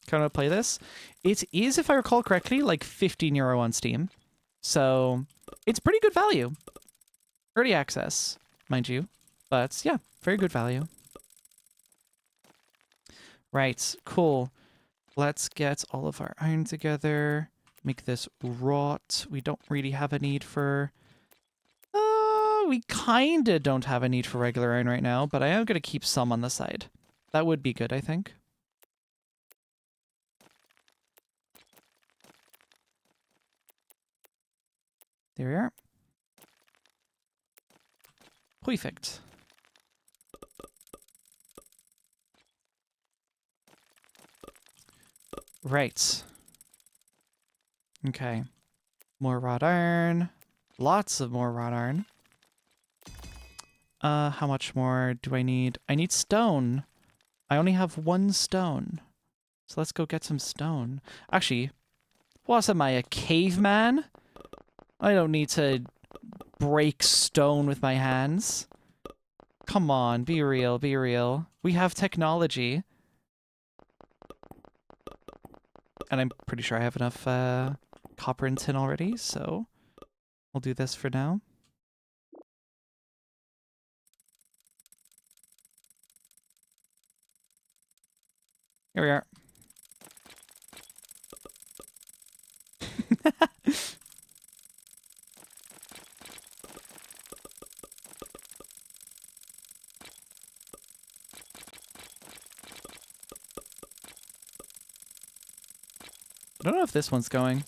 Can I play this? It is, if I recall correctly, like €15 on Steam. So, it's pretty good value. Early access, mind you. But, yeah, very good value. Right, cool. Let's get all of our iron together. Make this wrought. We don't really have a need for... we kinda don't have a need for regular iron right now, but I am gonna keep some on the side. That would be good, I think. There we are. Perfect. Right. Okay. More wrought iron. Lots of more wrought iron. How much more do I need? I need stone. I only have 1 stone. So let's go get some stone. Actually, what am I, a caveman? I don't need to break stone with my hands. Come on, be real, be real. We have technology. And I'm pretty sure I have enough copper and tin already, so we'll do this for now. Here we are. I don't know if this one's going.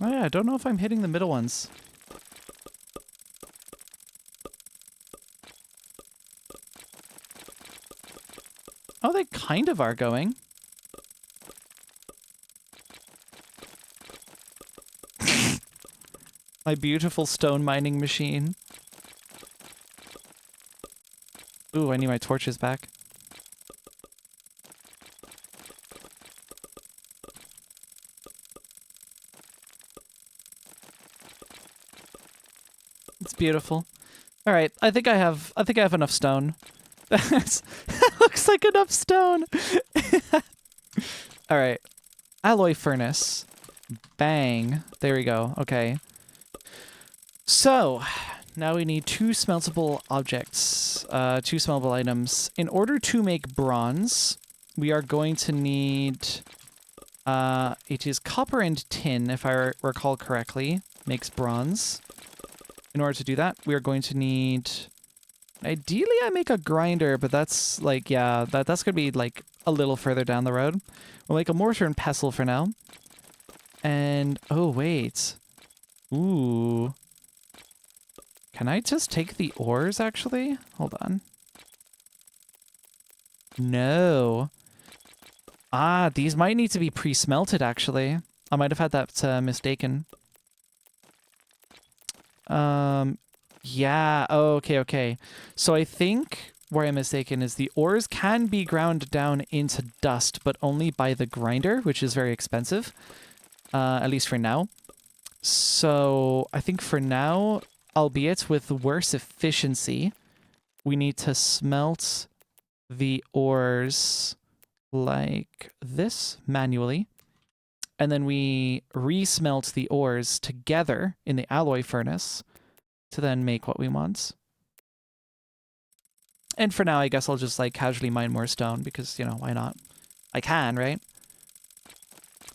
Oh yeah, I don't know if I'm hitting the middle ones. Oh, they kind of are going. My beautiful stone mining machine. Ooh, I need my torches back. It's beautiful. All right, I think I have enough stone. That looks like enough stone. All right. Alloy furnace. Bang. There we go. Okay. So, now we need 2 smeltable objects, 2 smeltable items. In order to make bronze, we are going to need, it is copper and tin, if I recall correctly, makes bronze. In order to do that, we are going to need, ideally I make a grinder, but that's like, yeah, that's going to be like a little further down the road. We'll make a mortar and pestle for now. And, oh wait. Ooh. Can I just take the ores, actually? Hold on. No. Ah, these might need to be pre-smelted, actually. I might have had that mistaken. Yeah. Oh, okay. So I think where I'm mistaken is the ores can be ground down into dust, but only by the grinder, which is very expensive. At least for now. So I think for now, albeit with worse efficiency, we need to smelt the ores like this manually. And then we re-smelt the ores together in the alloy furnace to then make what we want. And for now, I guess I'll just like casually mine more stone because, you know, why not? I can, right?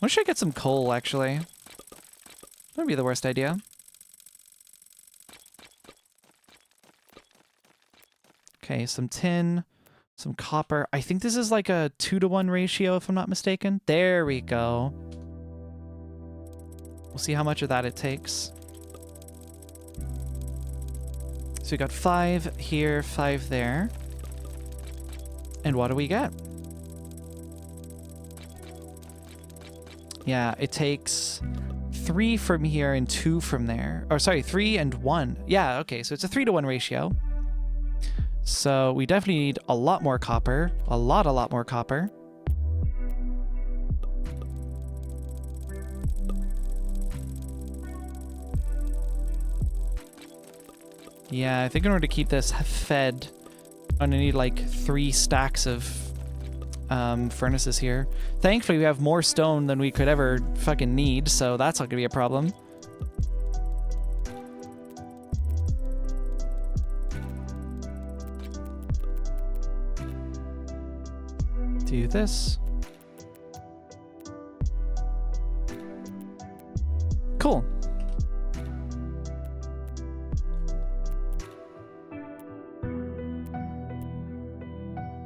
I should get some coal, actually. That would be the worst idea. Okay, some tin, some copper. I think this is like a 2-to-1 ratio, if I'm not mistaken. There we go. We'll see how much of that it takes. So we got 5 here, 5 there. And what do we get? Yeah, it takes 3 from here and 2 from there. Or sorry, 3 and 1. Yeah, okay, so it's a 3-to-1 ratio. So we definitely need a lot more copper. A lot more copper. Yeah, I think in order to keep this fed, I'm gonna need like 3 stacks of furnaces here. Thankfully, we have more stone than we could ever fucking need, so that's not gonna be a problem. Do this. Cool.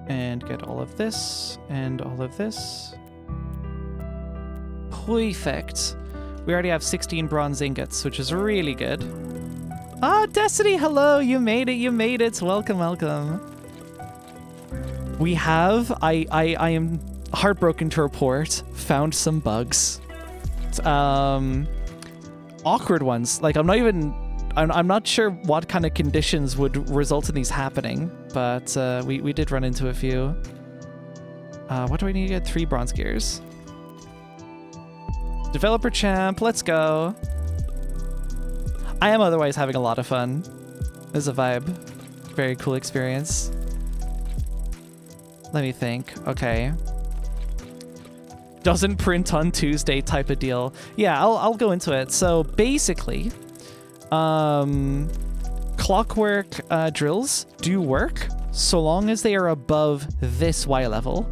And get all of this, and all of this. Perfect. We already have 16 bronze ingots, which is really good. Ah, Destiny, hello! You made it! Welcome, welcome. We have, I am heartbroken to report, found some bugs. Awkward ones. Like, I'm not even I'm not sure what kind of conditions would result in these happening, but we did run into a few. What do I need to get? 3 bronze gears. Developer champ, let's go. I am otherwise having a lot of fun. This is a vibe. Very cool experience. Let me think. Okay. Doesn't print on Tuesday type of deal. Yeah, I'll go into it. So basically, clockwork drills do work so long as they are above this Y level.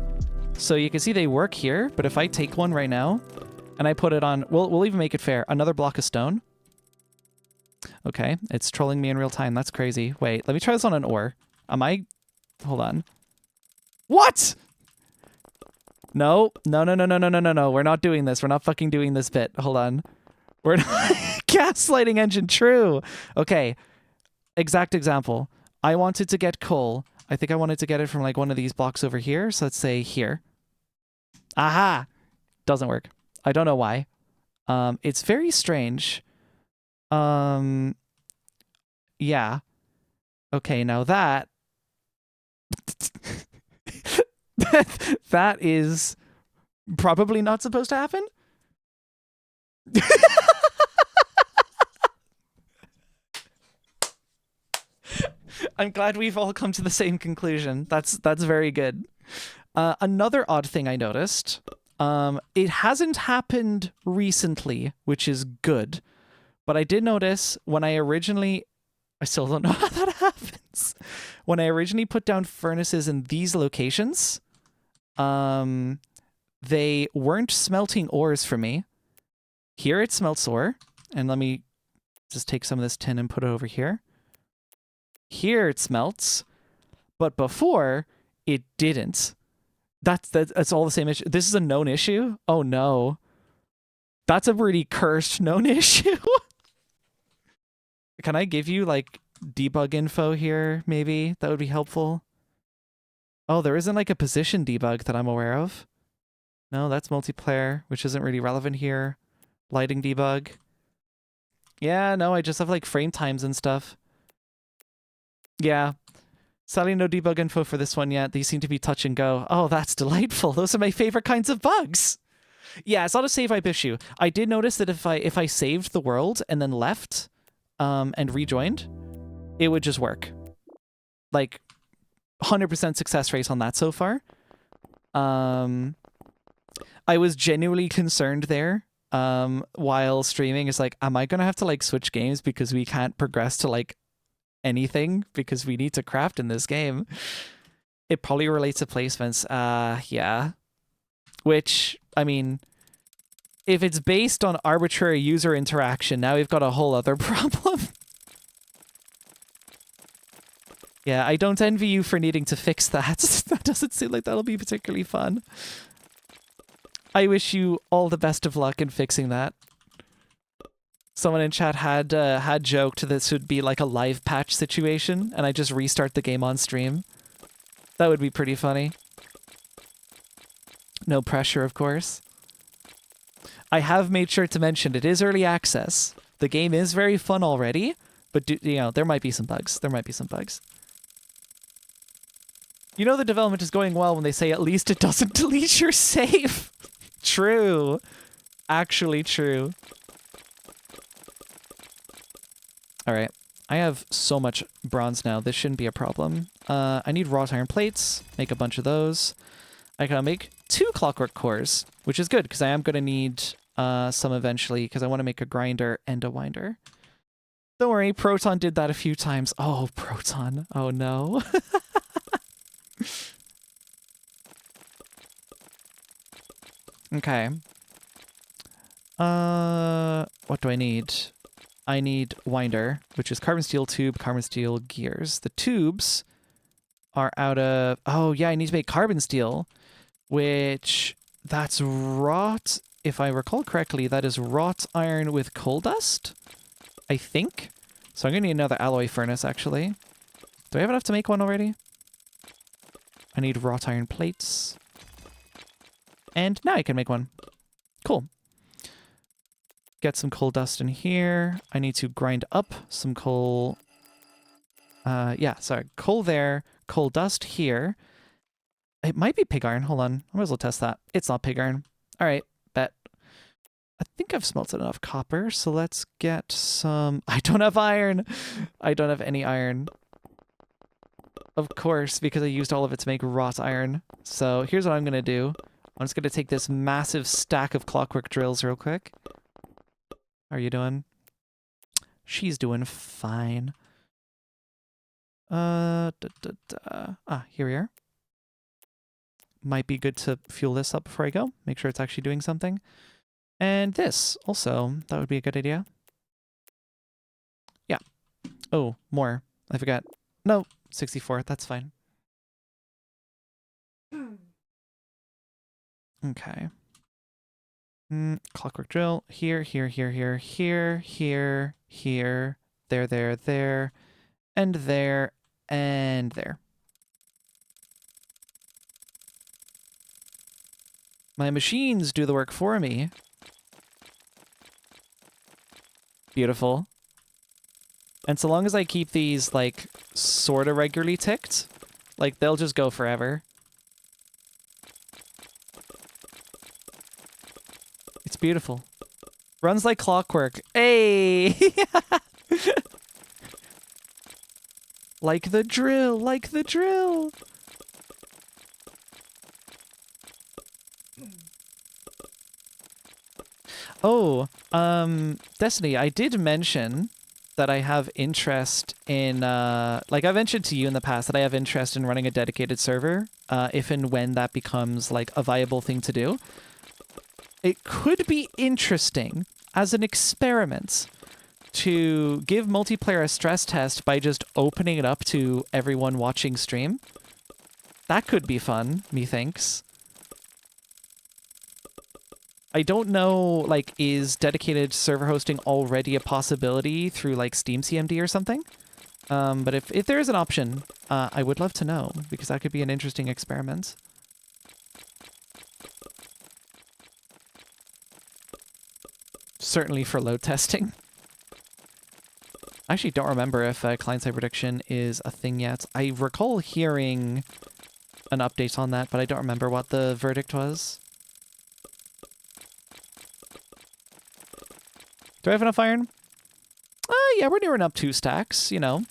So you can see they work here, but if I take one right now and I put it on, we'll even make it fair. Another block of stone. Okay, it's trolling me in real time. That's crazy. Wait, let me try this on an ore. Hold on. What? No. We're not doing this. We're not fucking doing this bit. Hold on. We're not. Gaslighting engine, true. Okay, exact example. I wanted to get coal. I think I wanted to get it from like one of these blocks over here. So let's say here. Aha! Doesn't work. I don't know why. It's very strange. Yeah. Okay, now that that is probably not supposed to happen. I'm glad we've all come to the same conclusion. That's very good. Another odd thing I noticed, it hasn't happened recently, which is good. But I did notice when I still don't know how that happens. When I originally put down furnaces in these locations, they weren't smelting ores for me. Here it smelts ore. And let me just take some of this tin and put it over here. Here it smelts. But before, it didn't. That's all the same issue. This is a known issue? Oh no. That's a really cursed known issue. Can I give you, like, debug info here, maybe? That would be helpful. Oh, there isn't, like, a position debug that I'm aware of. No, that's multiplayer, which isn't really relevant here. Lighting debug. Yeah, no, I just have, like, frame times and stuff. Yeah. Sadly, no debug info for this one yet. These seem to be touch and go. Oh, that's delightful. Those are my favorite kinds of bugs. Yeah, it's not a save wipe issue. I did notice that if I saved the world and then left... and rejoined, it would just work. Like, 100% success rate on that so far. I was genuinely concerned there while streaming. It's like, am I going to have to, like, switch games because we can't progress to, like, anything because we need to craft in this game? It probably relates to placements. Yeah. Which, I mean... if it's based on arbitrary user interaction, now we've got a whole other problem. Yeah, I don't envy you for needing to fix that. That doesn't seem like that'll be particularly fun. I wish you all the best of luck in fixing that. Someone in chat had joked this would be like a live patch situation, and I just restart the game on stream. That would be pretty funny. No pressure, of course. I have made sure to mention it is early access. The game is very fun already, but there might be some bugs. There might be some bugs. You know the development is going well when they say at least it doesn't delete your save. True. Actually true. All right. I have so much bronze now. This shouldn't be a problem. I need wrought iron plates. Make a bunch of those. I can make 2 clockwork cores, which is good because I am going to need some eventually because I want to make a grinder and a winder. Don't worry, Proton did that a few times. Oh, Proton. Oh, no. Okay. What do I need? I need winder, which is carbon steel tube, carbon steel gears. The tubes are out of... oh, yeah, I need to make carbon steel. Which, that's wrought, if I recall correctly, that is wrought iron with coal dust, I think. So I'm going to need another alloy furnace, actually. Do I have enough to make one already? I need wrought iron plates. And now I can make one. Cool. get some coal dust in here. I need to grind up some coal. Yeah, sorry. Coal there, coal dust here. It might be pig iron. Hold on. I might as well test that. It's not pig iron. All right, bet. I think I've smelted enough copper, so let's get some... I don't have iron. I don't have any iron. Of course, because I used all of it to make wrought iron. So here's what I'm going to do. I'm just going to take this massive stack of clockwork drills real quick. How are you doing? She's doing fine. Here we are. Might be good to fuel this up before I go. Make sure it's actually doing something. And this also, that would be a good idea. Yeah. Oh, more. I forgot. No, 64. That's fine. Okay. Clockwork drill. Here, here, here, here, here, here, here, there, there, there, and there, and there. My machines do the work for me. Beautiful. And so long as I keep these, like, sort of regularly ticked, like, they'll just go forever. It's beautiful. Runs like clockwork. Hey! Like the drill, like the drill! Oh, Destiny, I did mention that I have interest in, like I've mentioned to you in the past that I have interest in running a dedicated server, if and when that becomes like a viable thing to do. It could be interesting as an experiment to give multiplayer a stress test by just opening it up to everyone watching stream. That could be fun, methinks. I don't know, like, is dedicated server hosting already a possibility through, like, Steam CMD or something? But if there is an option, I would love to know, because that could be an interesting experiment. Certainly for load testing. I actually don't remember if client-side prediction is a thing yet. I recall hearing an update on that, but I don't remember what the verdict was. Do I have enough iron? Yeah, we're nearing up 2 stacks, you know.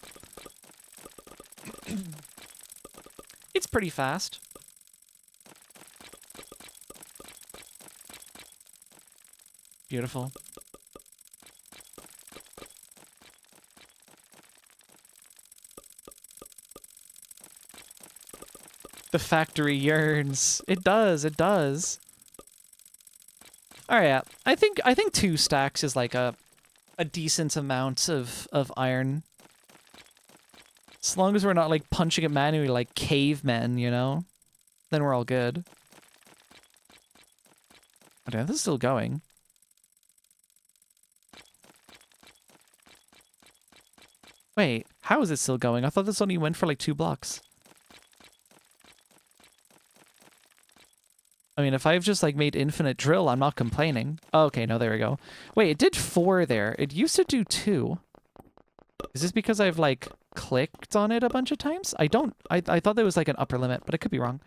It's pretty fast. Beautiful. The factory yearns. It does, it does. Alright, yeah. I think 2 stacks is like a decent amount of iron. As long as we're not like punching it manually like cavemen, you know? Then we're all good. Okay, this is still going. Wait, how is it still going? I thought this only went for like 2 blocks. I mean, if I've just, like, made infinite drill, I'm not complaining. Oh, okay, no, there we go. Wait, it did 4 there. It used to do 2. Is this because I've, like, clicked on it a bunch of times? I thought there was, like, an upper limit, but I could be wrong.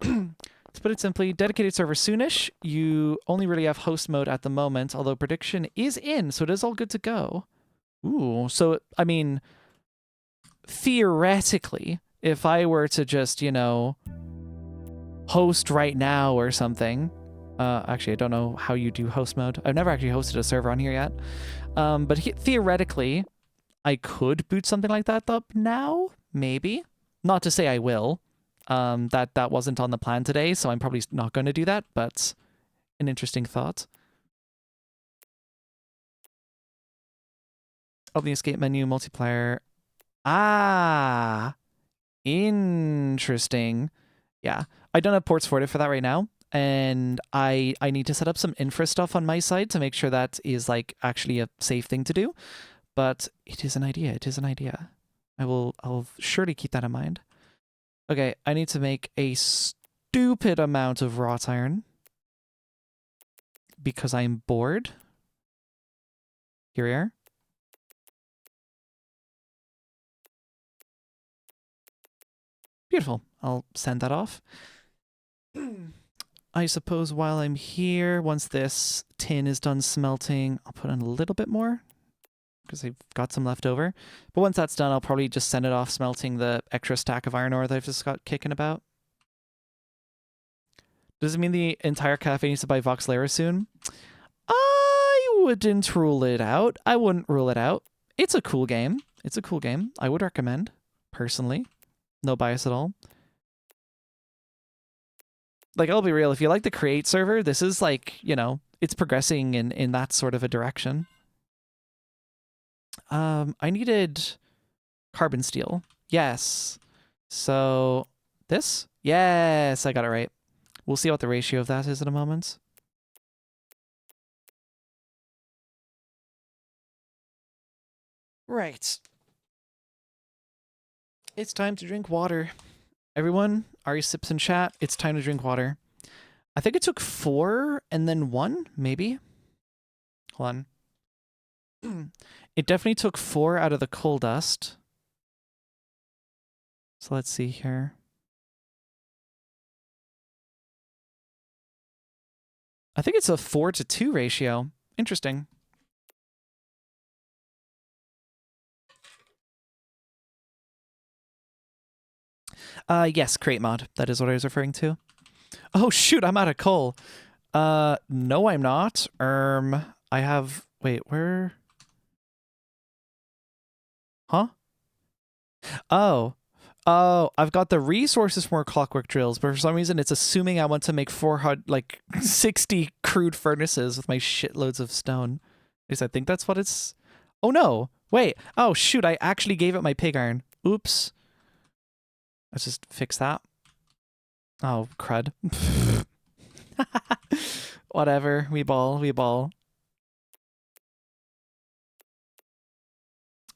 To put it simply, dedicated server soonish. You only really have host mode at the moment, although prediction is in, so it is all good to go. Ooh, so, I mean, theoretically, if I were to just, you know, host right now or something. Actually, I don't know how you do host mode. I've never actually hosted a server on here yet. But theoretically, I could boot something like that up now, maybe. Not to say I will. That wasn't on the plan today, so I'm probably not going to do that, but an interesting thought. Open the escape menu, multiplayer. Ah! Interesting. Yeah. I don't have ports for it for that right now, and I need to set up some infra stuff on my side to make sure that is like actually a safe thing to do. But it is an idea. It is an idea. I'll surely keep that in mind. Okay, I need to make a stupid amount of wrought iron because I'm bored. Here we are. Beautiful. I'll send that off. I suppose while I'm here, once this tin is done smelting, I'll put in a little bit more because I've got some left over. But once that's done, I'll probably just send it off smelting the extra stack of iron ore that I've just got kicking about. Does it mean the entire cafe needs to buy Voxel Eras soon? I wouldn't rule it out. I wouldn't rule it out. It's a cool game. It's a cool game. I would recommend, personally. No bias at all. Like, I'll be real, if you like the create server, this is like, you know, it's progressing in that sort of a direction. I needed carbon steel. Yes. So, this? Yes, I got it right. We'll see what the ratio of that is in a moment. Right. It's time to drink water. Everyone, Ari sips in chat. It's time to drink water. I think it took 4 and then 1, maybe? Hold on. It definitely took 4 out of the coal dust. So let's see here. I think it's a 4-to-2 ratio. Interesting. Yes, create mod. That is what I was referring to. Oh shoot, I'm out of coal. No, I'm not. I have, wait, where? Huh? Oh, I've got the resources for more clockwork drills, but for some reason it's assuming I want to make 60 crude furnaces with my shitloads of stone. At least I think that's what it's. Oh no, wait. Oh shoot, I actually gave it my pig iron. Oops. Let's just fix that. Oh, crud. Whatever. We ball. We ball.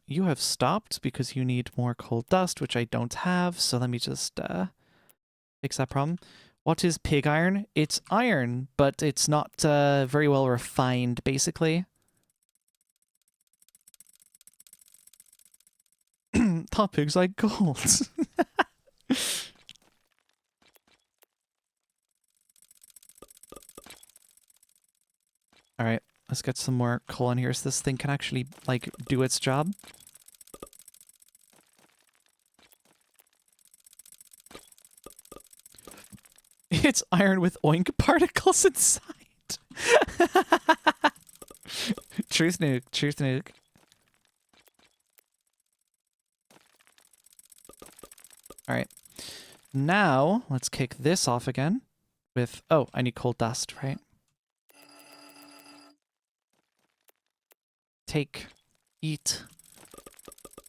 You have stopped because you need more coal dust, which I don't have. So let me just fix that problem. What is pig iron? It's iron, but it's not very well refined, basically. Thought pigs like gold. All right, let's get some more coal in here so this thing can actually, like, do its job. It's iron with oink particles inside. Truth nuke, truth nuke. All right, now let's kick this off again with, oh, I need coal dust, right? Take, eat,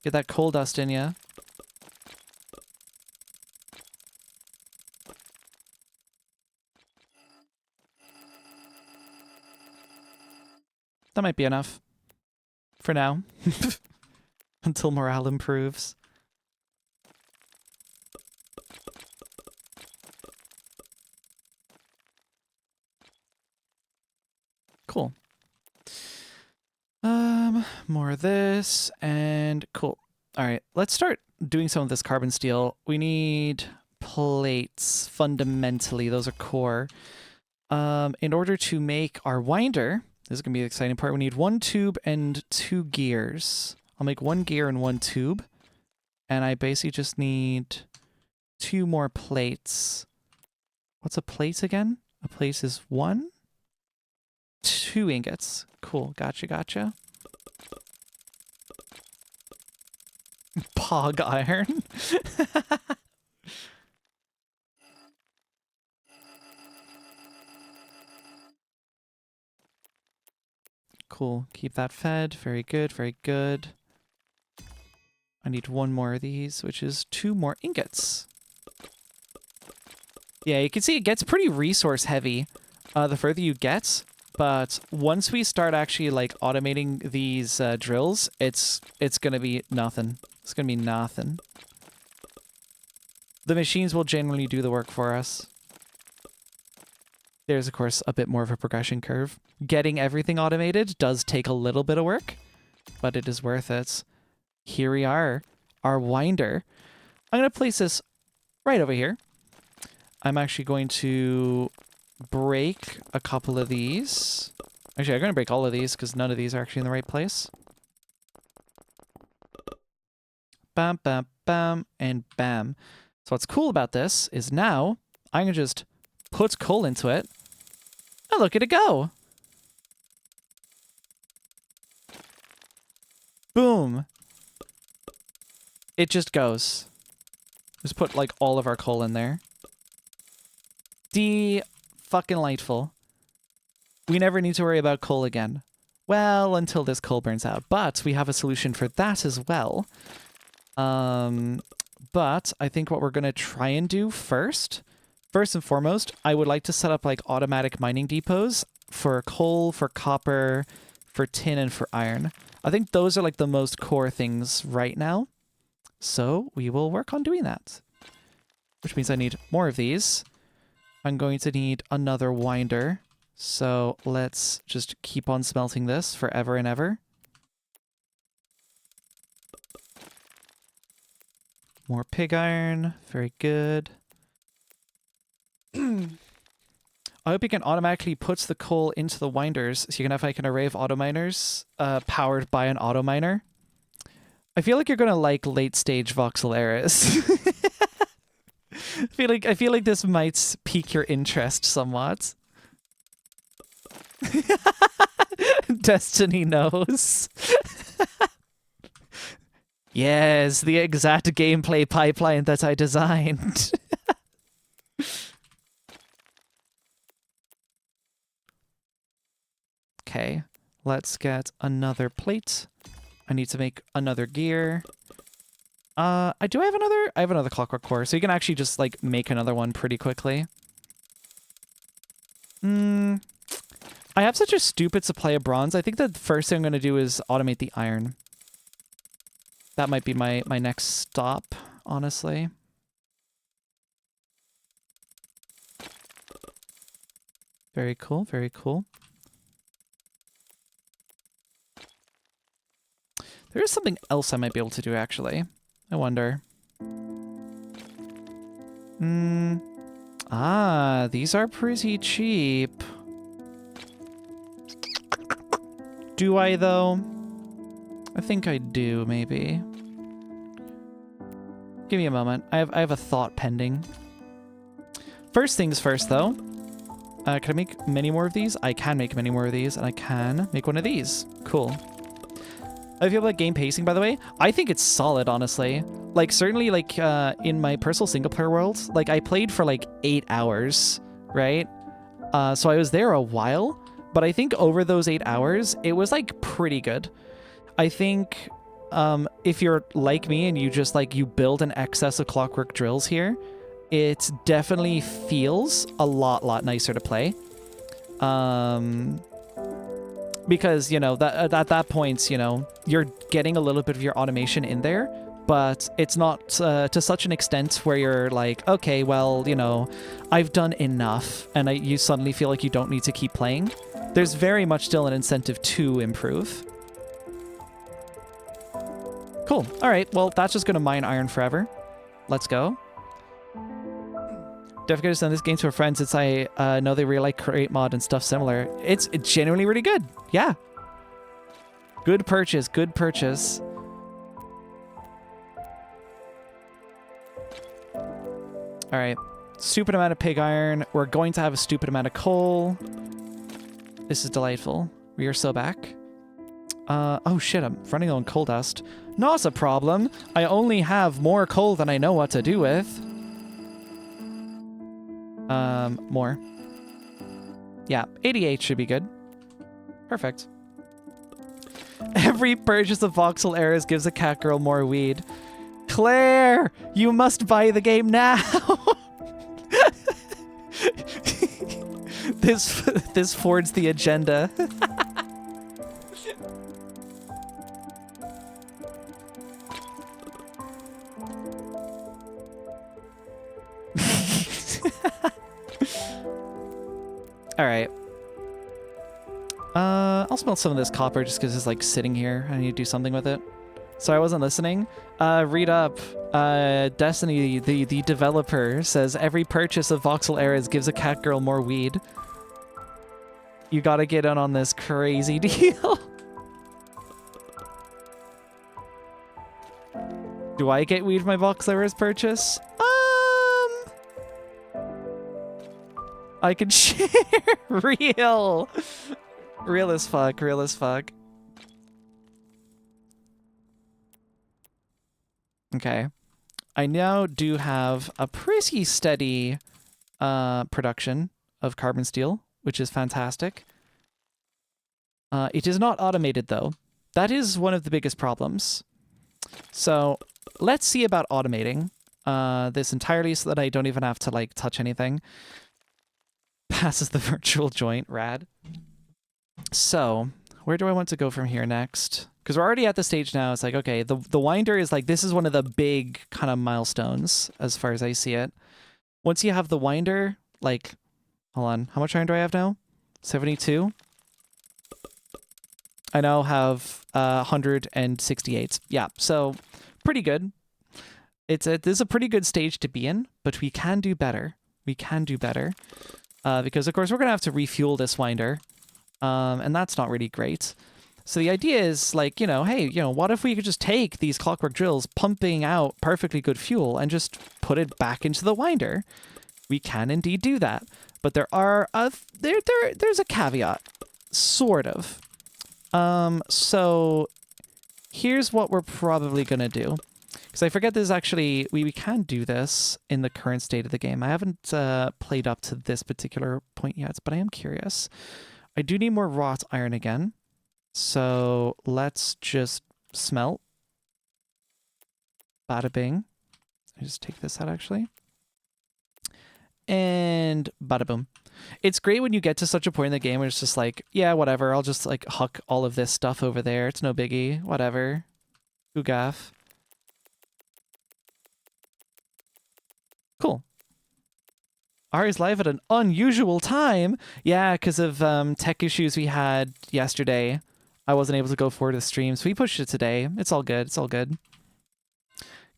get that coal dust in ya. That might be enough for now until morale improves. Cool. More of this, and cool. All right, let's start doing some of this carbon steel. We need plates, fundamentally. Those are core. In order to make our winder, this is going to be the exciting part, we need 1 tube and 2 gears. I'll make 1 gear and 1 tube, and I basically just need 2 more plates. What's a plate again? A plate is 1? 2 ingots. Cool, gotcha, gotcha. Pog iron. Cool, keep that fed. Very good, very good. I need 1 more of these, which is 2 more ingots. Yeah, you can see it gets pretty resource heavy the further you get. But once we start actually like automating these drills, it's gonna be nothing. It's gonna be nothing. The machines will generally do the work for us. There's of course a bit more of a progression curve. Getting everything automated does take a little bit of work. but it is worth it. Here we are, our winder. I'm going to place this right over here. I'm actually going to break a couple of these. Actually, I'm going to break all of these because none of these are actually in the right place. Bam, bam, bam, and bam. So what's cool about this is now I'm going to just put coal into it and look at it go. Boom. It just goes. Just put like all of our coal in there. Fucking lightful. We never need to worry about coal again. Well, until this coal burns out. But we have a solution for that as well. But I think what we're going to try and do first and foremost, I would like to set up like automatic mining depots for coal, for copper, for tin, and for iron. I think those are like the most core things right now. So we will work on doing that. Which means I need more of these. I'm going to need another winder. So let's just keep on smelting this forever and ever. More pig iron. Very good. I hope you can automatically put the coal into the winders so you can have like an array of auto miners powered by an auto miner. I feel like you're gonna like late stage voxel eras. I feel like this might pique your interest somewhat. Destiny knows. Yes, the exact gameplay pipeline that I designed. Okay, let's get another plate. I need to make another gear. I have another clockwork core, so you can actually just like make another one pretty quickly. I have such a stupid supply of bronze. I think the first thing I'm going to do is automate the iron. That might be my next stop, honestly. Very cool, very cool. There is something else I might be able to do, actually. I wonder. Ah, these are pretty cheap. Do I, though? I think I do, maybe. Give me a moment. I have a thought pending. First things first, though. Can I make many more of these? I can make many more of these, and I can make one of these. Cool. How do you feel about game pacing, by the way? I think it's solid, honestly. Like, certainly, like, in my personal single-player world, like, I played for, like, 8 hours, right? So I was there a while, but I think over those 8 hours, it was, like, pretty good. I think, if you're like me and you just, like, you build an excess of clockwork drills here, it definitely feels a lot nicer to play. Because, you know, that at that point, you know, you're getting a little bit of your automation in there, but it's not to such an extent where you're like, okay, well, you know, I've done enough, and you suddenly feel like you don't need to keep playing. There's very much still an incentive to improve. Cool. All right, well, that's just going to mine iron forever. Let's go. Definitely send this game to a friend since I know they really like Create Mod and stuff similar. It's genuinely really good. Yeah. Good purchase. Good purchase. All right. Stupid amount of pig iron. We're going to have a stupid amount of coal. This is delightful. We are so back. Oh shit, I'm running on coal dust. Not a problem. I only have more coal than I know what to do with. More. Yeah, 88 should be good. Perfect. Every purchase of Voxel Eras gives a cat girl more weed. Claire, you must buy the game now. This forwards the agenda. All right. I'll smelt some of this copper just because it's like sitting here. I need to do something with it. Sorry, I wasn't listening. Read up. Destiny, the developer, says every purchase of Voxel Eras gives a cat girl more weed. You gotta get in on this crazy deal. Do I get weed for my Voxel Eras purchase? I can share. Real. Real as fuck. Real as fuck. Okay. I now do have a pretty steady production of carbon steel, which is fantastic. It is not automated, though. That is one of the biggest problems. So let's see about automating this entirely so that I don't even have to like touch anything. Passes the virtual joint. Rad. So where do I want to go from here next? Because we're already at the stage now. It's like, okay, the winder is like, this is one of the big kind of milestones as far as I see it. Once you have the winder, like, hold on, how much iron do I have now? 72? I now have 168. Yeah, so pretty good. This is a pretty good stage to be in, but we can do better. We can do better. Because, of course, we're going to have to refuel this winder. And that's not really great. So the idea is like, you know, hey, you know, what if we could just take these clockwork drills pumping out perfectly good fuel and just put it back into the winder? We can indeed do that. But there are there's a caveat, sort of. So here's what we're probably going to do. Because I forget there's actually, we can do this in the current state of the game. I haven't played up to this particular point yet, but I am curious. I do need more wrought iron again. So let's just smelt. Bada bing. I just take this out actually. And bada boom. It's great when you get to such a point in the game where it's just like, yeah, whatever. I'll just like huck all of this stuff over there. It's no biggie. Whatever. Who gaff. Cool. Ari's live at an unusual time. Yeah, because of tech issues we had yesterday. I wasn't able to go forward to the stream, so we pushed it today. It's all good. It's all good.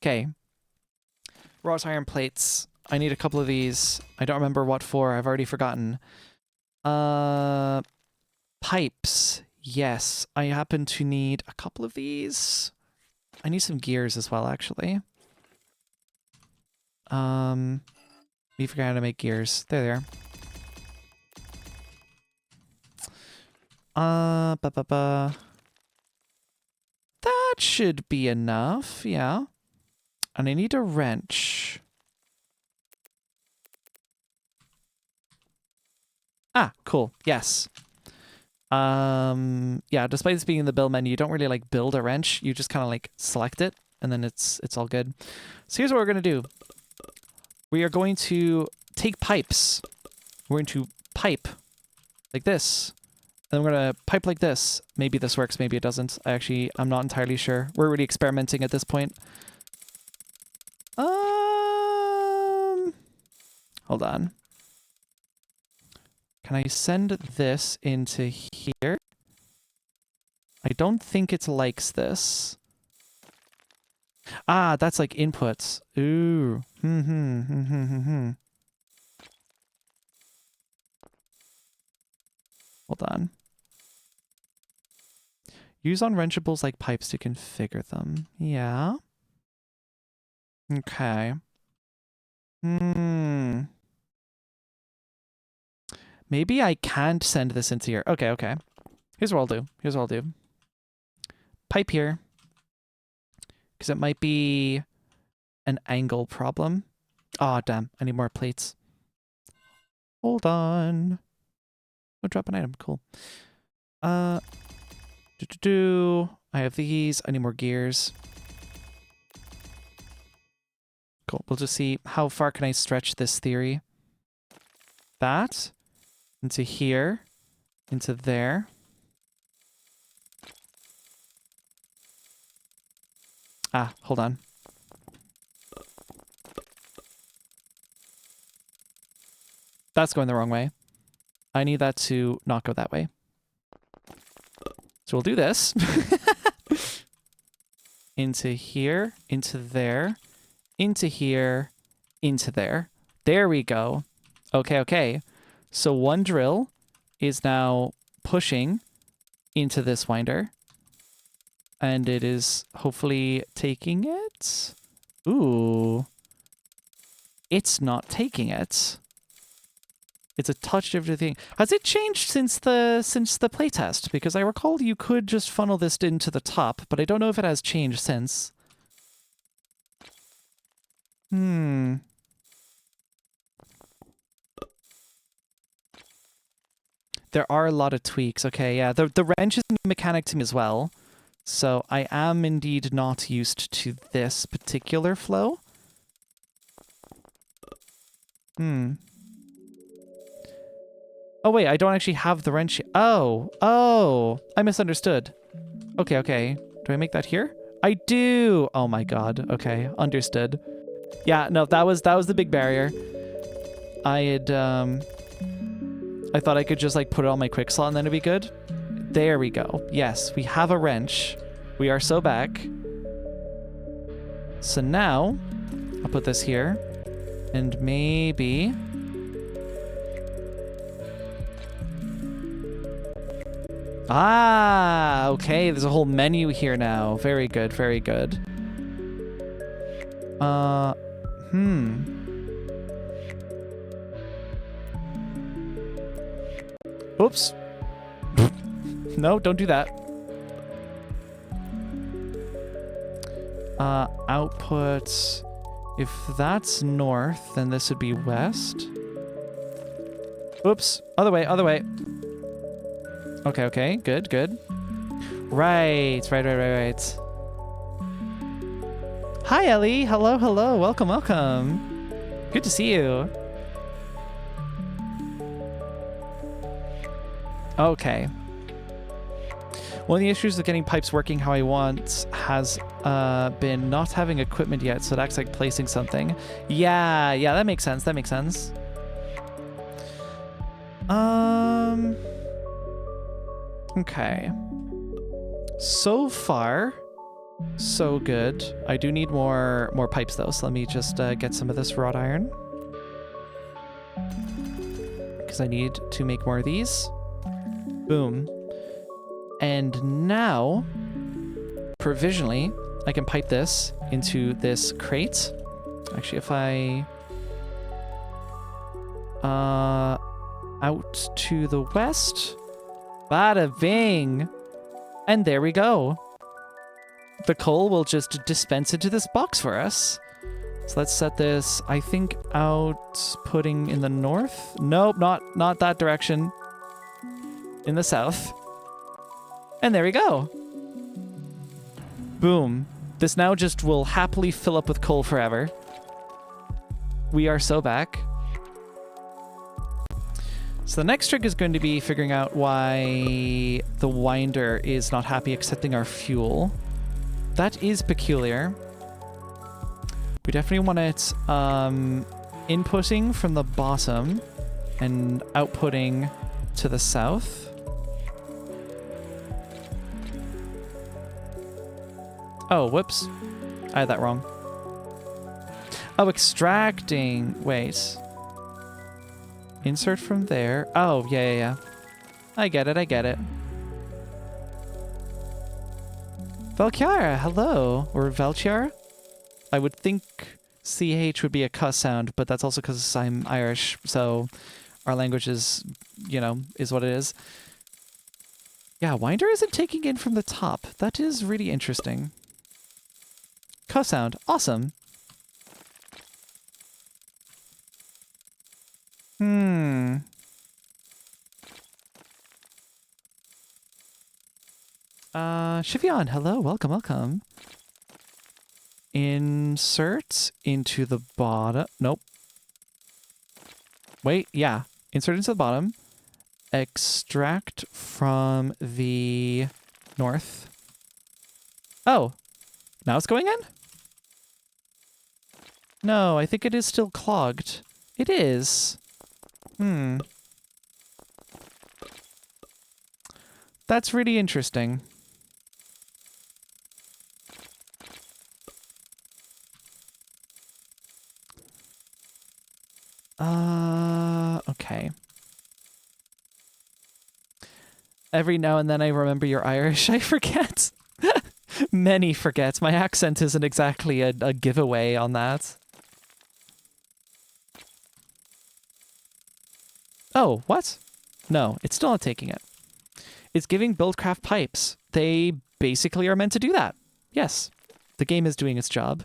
Okay. Wrought iron plates. I need a couple of these. I don't remember what for. I've already forgotten. Pipes. Yes. I happen to need a couple of these. I need some gears as well, actually. We forgot how to make gears. There they are. That should be enough, yeah. And I need a wrench. Ah, cool. Yes. Yeah, despite this being in the build menu, you don't really like build a wrench. You just kind of like select it and then it's all good. So here's what we're going to do. We are going to take pipes. We're going to pipe like this. Then we're going to pipe like this. Maybe this works, maybe it doesn't. I'm not entirely sure. We're really experimenting at this point. Hold on. Can I send this into here? I don't think it likes this. Ah, that's like inputs. Ooh. Hold on. Use unwrenchables like pipes to configure them. Yeah. Okay. Maybe I can't send this into here. Okay, okay. Here's what I'll do. Here's what I'll do. Pipe here. Because it might be an angle problem. Oh, damn. I need more plates. Hold on. Oh, drop an item. Cool. I have these. I need more gears. Cool. We'll just see how far can I stretch this theory. That. Into here. Into there. Ah, hold on. That's going the wrong way. I need that to not go that way. So we'll do this. Into here, into there, into here, into there. There we go. Okay, okay. So one drill is now pushing into this winder. And it is hopefully taking it. Ooh. It's not taking it. It's a touch different thing. Has it changed since the playtest? Because I recall you could just funnel this into the top, but I don't know if it has changed since. There are a lot of tweaks. Okay, yeah. The wrench is a new mechanic to me as well. So I am indeed not used to this particular flow. Oh, wait, I don't actually have the wrench. Oh, I misunderstood. Okay, okay. Do I make that here? I do. Oh my god. Okay, understood. Yeah, no, that was the big barrier. I thought I could just like put it on my quick slot and then it'd be good. There we go. Yes, we have a wrench. We are so back. So now, I'll put this here. And maybe... Ah, okay, there's a whole menu here now. Very good, very good. Oops. No, don't do that. Output. If that's north, then this would be west. Oops. Other way, other way. Okay, okay. Good, good. Right. Hi, Ellie. Hello, hello. Welcome, welcome. Good to see you. Okay. One of the issues with getting pipes working how I want has been not having equipment yet, so it acts like placing something. Yeah, that makes sense. That makes sense. Okay. So far, so good. I do need more pipes though, so let me just get some of this wrought iron. Because I need to make more of these. Boom. And now, provisionally, I can pipe this into this crate. Actually, if I... out to the west. Bada bing! And there we go. The coal will just dispense into this box for us. So let's set this, I think, outputting in the north? Nope, not that direction. In the south. And there we go. Boom. This now just will happily fill up with coal forever. We are so back. So the next trick is going to be figuring out why the winder is not happy accepting our fuel. That is peculiar. We definitely want it inputting from the bottom and outputting to the south. Oh, whoops. I had that wrong. Oh, extracting. Wait. Insert from there. Oh, yeah. I get it. Valchiara, hello. Or Valchiara? I would think CH would be a cuss sound, but that's also because I'm Irish, so our language is, is what it is. Yeah, winder isn't taking in from the top. That is really interesting. Cuss sound. Awesome. Shivion, hello, welcome. Insert into the bottom. Nope. Wait, yeah. Insert into the bottom. Extract from the north. Oh, now it's going in? No, I think it is still clogged. It is. That's really interesting. Okay. Every now and then I remember you're Irish. I forget. Many forget. My accent isn't exactly a giveaway on that. Oh, what? No, it's still not taking it. It's giving Buildcraft pipes. They basically are meant to do that. Yes, the game is doing its job.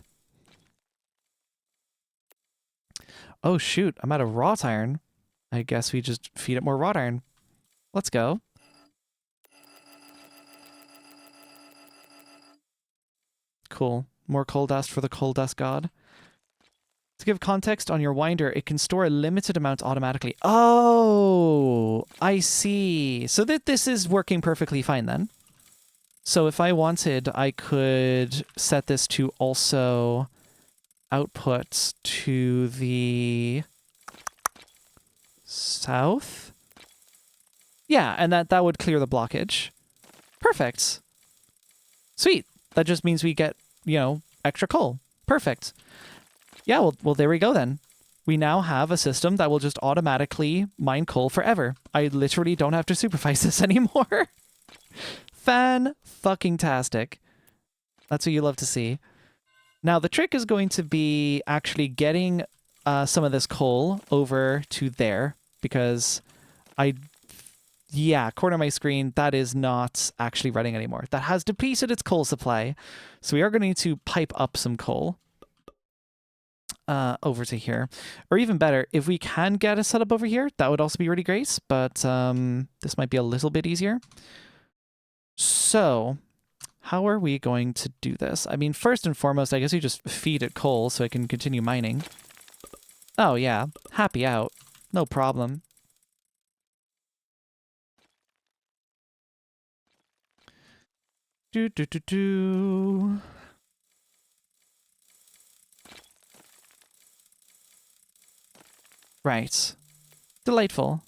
Oh shoot, I'm out of wrought iron. I guess we just feed it more wrought iron. Let's go. Cool. More coal dust for the coal dust god. To give context on your winder, it can store a limited amount automatically. Oh, I see. So that this is working perfectly fine then. So if I wanted, I could set this to also output to the south. Yeah, and that would clear the blockage. Perfect. Sweet. That just means we get, you know, extra coal. Perfect. Yeah, well, there we go then. We now have a system that will just automatically mine coal forever. I literally don't have to supervise this anymore. Fan-fucking-tastic. That's what you love to see. Now, the trick is going to be actually getting some of this coal over to there, because yeah, corner of my screen, that is not actually running anymore. That has depleted its coal supply. So we are going to need to pipe up some coal over to here. Or even better, if we can get a setup over here, that would also be really great. But this might be a little bit easier. So how are we going to do this? I mean, first and foremost, I guess you just feed it coal so I can continue mining. Oh yeah, happy out. No problem. Do. Right. Delightful.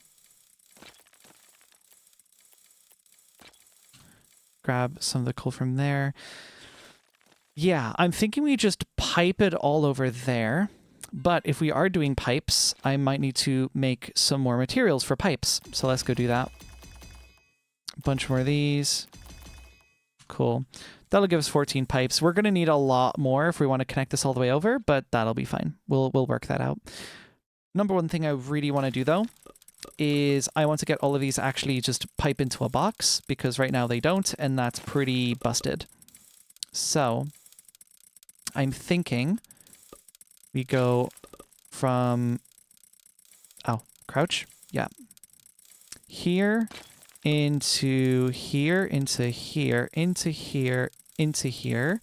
Grab some of the coal from there. Yeah, I'm thinking we just pipe it all over there. But if we are doing pipes, I might need to make some more materials for pipes. So let's go do that. A bunch more of these. Cool. That'll give us 14 pipes. We're going to need a lot more if we want to connect this all the way over, but that'll be fine. We'll work that out. Number one thing I really want to do, though, is I want to get all of these actually just pipe into a box, because right now they don't, and that's pretty busted. So I'm thinking we go from... Oh, crouch? Yeah. Here... into here, into here, into here, into here,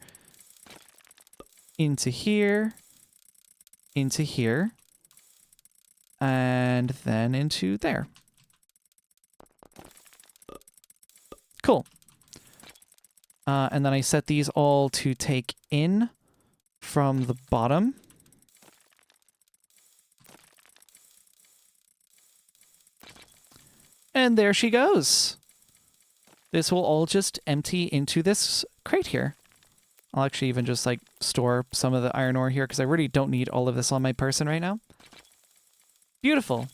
into here, into here, and then into there. Cool. And then I set these all to take in from the bottom. And there she goes. This will all just empty into this crate here. I'll actually even just like store some of the iron ore here because I really don't need all of this on my person right now. Beautiful.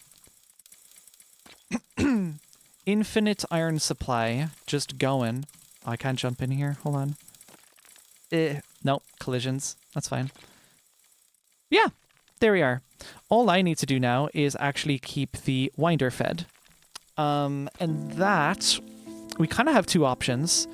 Infinite iron supply just going. Oh, I can't jump in here. Hold on. Nope, collisions. That's fine. Yeah, there we are. All I need to do now is actually keep the winder fed. And that, we kind of have two options.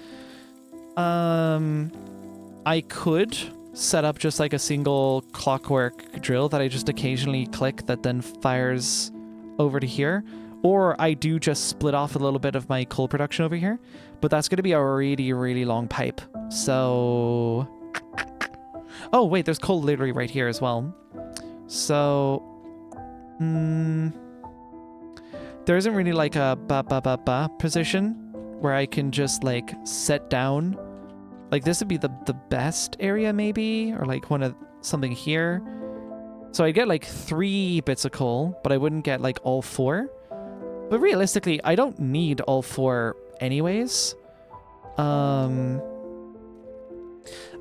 I could set up just like a single clockwork drill that I just occasionally click that then fires over to here. Or I do just split off a little bit of my coal production over here. But that's going to be a really, really long pipe. So... Oh, wait, there's coal literally right here as well. So... There isn't really like a ba position where I can just like set down. Like this would be the best area maybe, or like something here. So I'd get like 3 bits of coal, but I wouldn't get like all 4. But realistically, I don't need all 4 anyways. I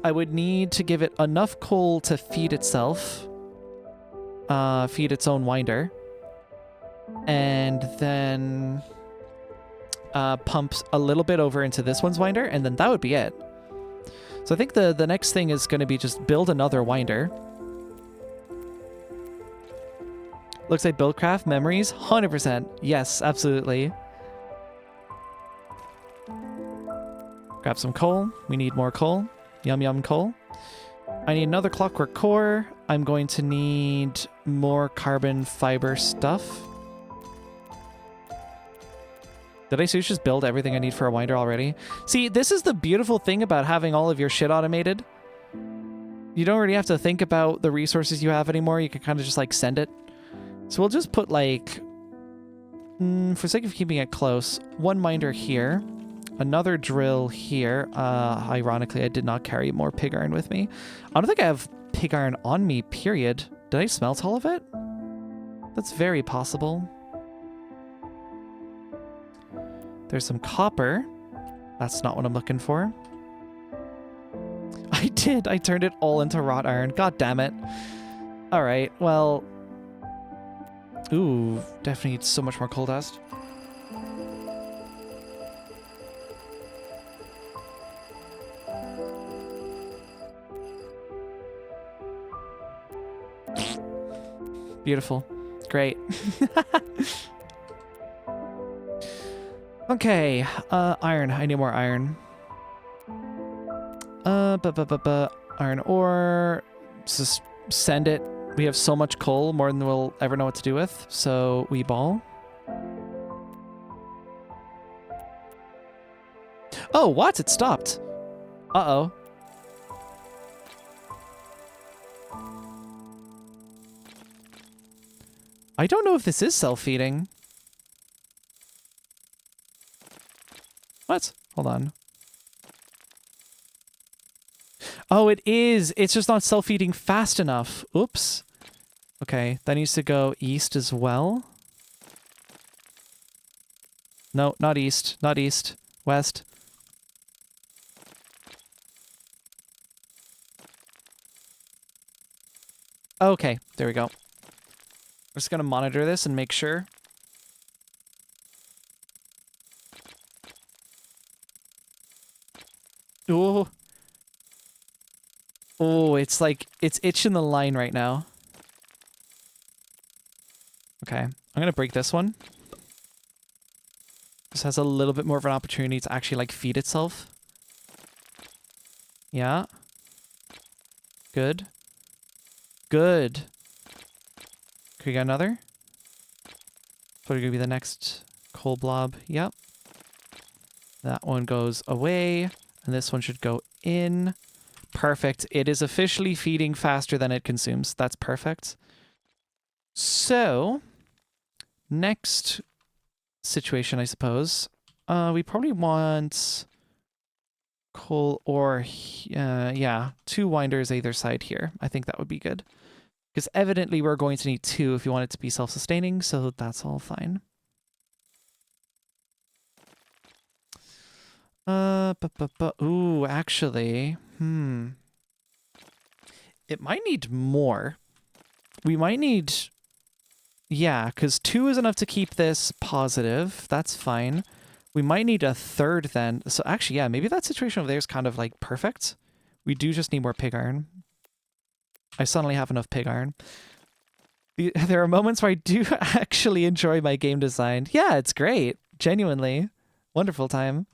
would need to give it enough coal to feed itself. Feed its own winder. And then pumps a little bit over into this one's winder, and then that would be it. So I think the next thing is going to be just build another winder. Looks like Buildcraft memories, 100%. Yes, absolutely. Grab some coal. We need more coal. Yum yum coal. I need another clockwork core. I'm going to need more carbon fiber stuff. Did I seriously just build everything I need for a winder already? See, this is the beautiful thing about having all of your shit automated. You don't really have to think about the resources you have anymore. You can kind of just like send it. So we'll just put like, for sake of keeping it close, one minder here, another drill here. Ironically, I did not carry more pig iron with me. I don't think I have pig iron on me, period. Did I smelt all of it? That's very possible. There's some copper. That's not what I'm looking for. I did. I turned it all into wrought iron. God damn it. All right. Well. Ooh, definitely needs so much more coal dust. Beautiful. Great. Okay, iron. I need more iron. Iron ore. Just send it. We have so much coal, more than we'll ever know what to do with. So we ball. Oh, what? It stopped. Uh-oh. I don't know if this is self-feeding. What? Hold on. Oh, it is. It's just not self-feeding fast enough. Oops. Okay, that needs to go east as well. No, not east. Not east. West. Okay, there we go. We're just going to monitor this and make sure. Oh. Oh, it's like, it's itching the line right now. Okay, I'm going to break this one. This has a little bit more of an opportunity to actually, like, feed itself. Yeah. Good. Good. Can we get another? Probably going to be the next coal blob. Yep. That one goes away. And this one should go in. Perfect. It is officially feeding faster than it consumes. That's perfect. So, next situation, I suppose. We probably want coal or, yeah, 2 winders either side here. I think that would be good. Because evidently we're going to need 2 if you want it to be self-sustaining, so that's all fine. Ooh, actually, it might need more. We might need, yeah, because 2 is enough to keep this positive. That's fine. We might need a 3rd then. So actually, yeah, maybe that situation over there is kind of like perfect. We do just need more pig iron. I suddenly have enough pig iron. There are moments where I do actually enjoy my game design. Yeah, it's great. Genuinely. Wonderful time.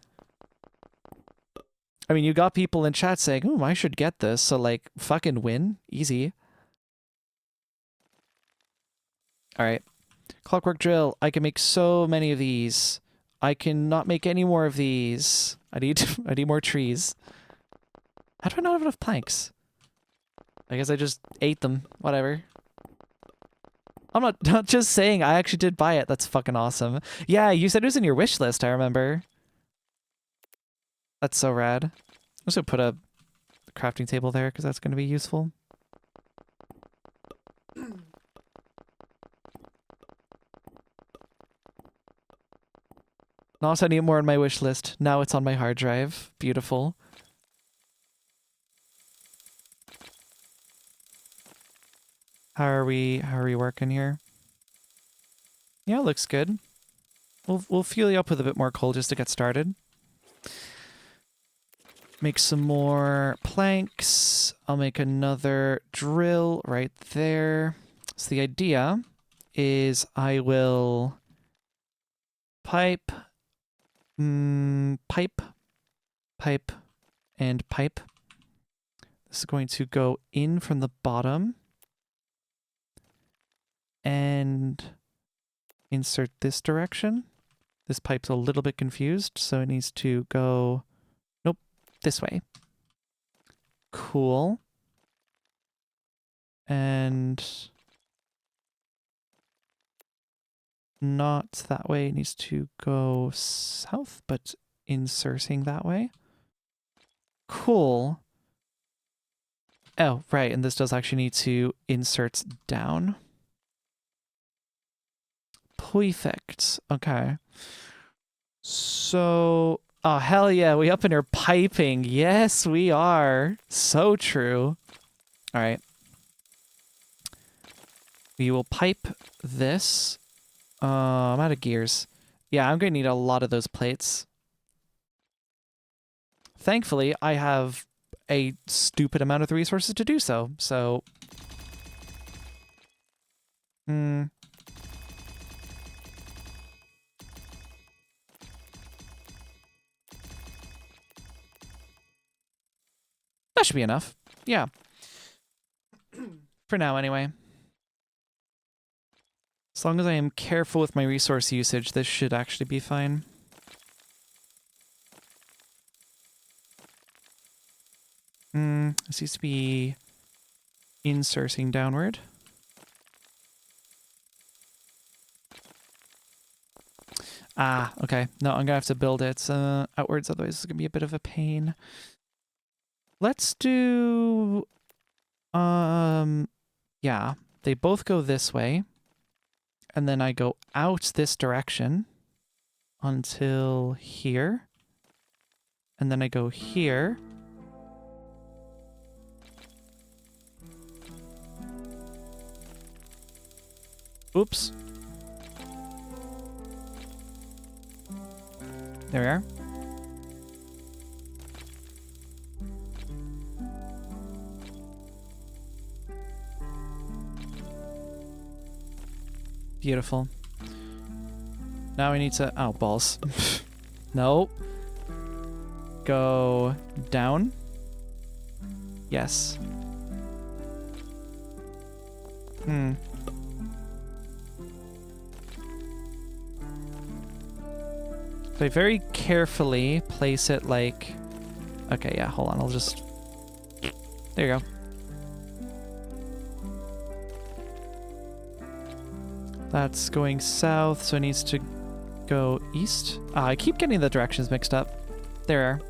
I mean, you got people in chat saying, "Ooh, I should get this." So, like, fucking win. Easy. All right. Clockwork drill. I can make so many of these. I cannot make any more of these. I need more trees. How do I not have enough planks? I guess I just ate them. Whatever. I'm not just saying. I actually did buy it. That's fucking awesome. Yeah, you said it was in your wish list, I remember. That's so rad. I'm just gonna put a crafting table there because that's gonna be useful. Also, I need more on my wish list. Now it's on my hard drive. Beautiful. How are we working here? Yeah, looks good. We'll fuel you up with a bit more coal just to get started. Make some more planks. I'll make another drill right there. So the idea is I will pipe, pipe, and pipe. This is going to go in from the bottom and insert this direction. This pipe's a little bit confused, so it needs to go, nope, this way. Cool. And not that way, it needs to go south, but inserting that way. Cool. Oh, right, and this does actually need to insert down. Perfect. Okay. So, oh, hell yeah, we up in here piping. Yes, we are. So true. All right. We will pipe this. I'm out of gears. Yeah, I'm going to need a lot of those plates. Thankfully, I have a stupid amount of the resources to do so. So, that should be enough. Yeah. For now, anyway. As long as I am careful with my resource usage, this should actually be fine. This needs to be inserting downward. Ah, okay. No, I'm gonna have to build it outwards, otherwise it's gonna be a bit of a pain. Let's do... yeah, they both go this way. And then I go out this direction until here. And then I go here. Oops. There we are. Beautiful. Now we need to... Oh, balls. Nope. Go down. Yes. So I very carefully place it like... Okay, yeah, hold on. I'll just... There you go. That's going south, so it needs to go east. I keep getting the directions mixed up. There.